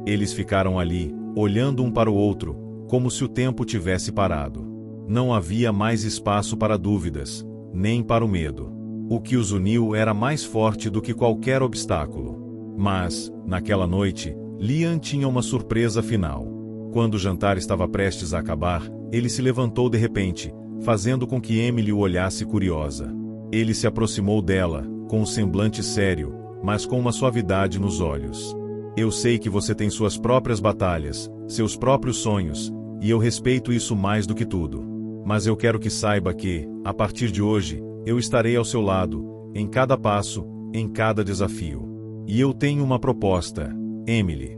Eles ficaram ali, olhando um para o outro, como se o tempo tivesse parado. Não havia mais espaço para dúvidas, nem para o medo. O que os uniu era mais forte do que qualquer obstáculo. Mas, naquela noite, Liam tinha uma surpresa final. Quando o jantar estava prestes a acabar, ele se levantou de repente, fazendo com que Emily o olhasse curiosa. Ele se aproximou dela, com um semblante sério, mas com uma suavidade nos olhos. Eu sei que você tem suas próprias batalhas, seus próprios sonhos, e eu respeito isso mais do que tudo. Mas eu quero que saiba que, a partir de hoje, eu estarei ao seu lado, em cada passo, em cada desafio. E eu tenho uma proposta, Emily.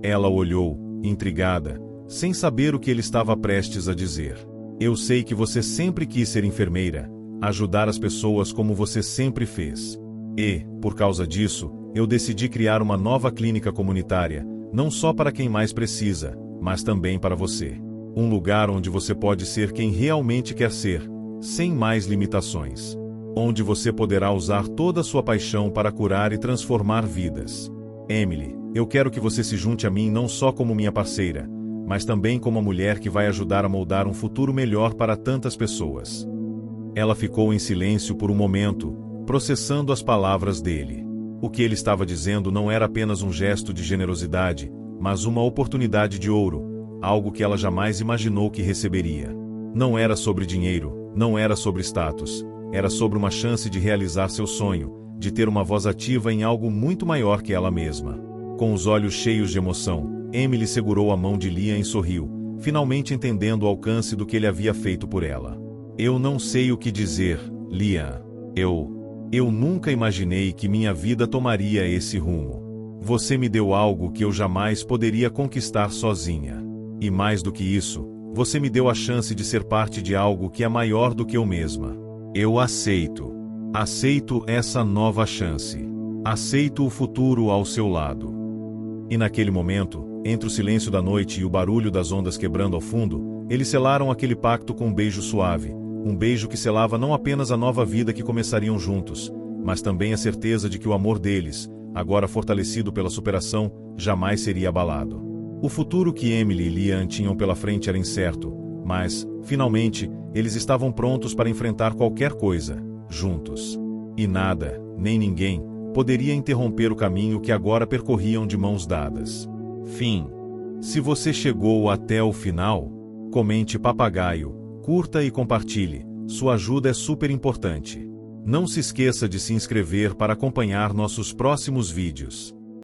Ela olhou, intrigada, sem saber o que ele estava prestes a dizer. Eu sei que você sempre quis ser enfermeira, ajudar as pessoas como você sempre fez. E, por causa disso, eu decidi criar uma nova clínica comunitária, não só para quem mais precisa, mas também para você. Um lugar onde você pode ser quem realmente quer ser, sem mais limitações. Onde você poderá usar toda a sua paixão para curar e transformar vidas. Emily, eu quero que você se junte a mim não só como minha parceira, mas também como a mulher que vai ajudar a moldar um futuro melhor para tantas pessoas. Ela ficou em silêncio por um momento, processando as palavras dele. O que ele estava dizendo não era apenas um gesto de generosidade, mas uma oportunidade de ouro, algo que ela jamais imaginou que receberia. Não era sobre dinheiro, não era sobre status, era sobre uma chance de realizar seu sonho, de ter uma voz ativa em algo muito maior que ela mesma. Com os olhos cheios de emoção, Emily segurou a mão de Liam e sorriu, finalmente entendendo o alcance do que ele havia feito por ela. Eu não sei o que dizer, Liam. Eu nunca imaginei que minha vida tomaria esse rumo. Você me deu algo que eu jamais poderia conquistar sozinha. E mais do que isso, Você me deu a chance de ser parte de algo que é maior do que eu mesma. Eu aceito. Aceito essa nova chance. Aceito o futuro ao seu lado. E naquele momento, entre o silêncio da noite e o barulho das ondas quebrando ao fundo, eles selaram aquele pacto com um beijo suave, um beijo que selava não apenas a nova vida que começariam juntos, mas também a certeza de que o amor deles, agora fortalecido pela superação, jamais seria abalado. O futuro que Emily e Liam tinham pela frente era incerto, mas, finalmente, eles estavam prontos para enfrentar qualquer coisa, juntos. E nada, nem ninguém, poderia interromper o caminho que agora percorriam de mãos dadas. Fim. Se você chegou até o final, comente papagaio, curta e compartilhe, sua ajuda é super importante. Não se esqueça de se inscrever para acompanhar nossos próximos vídeos.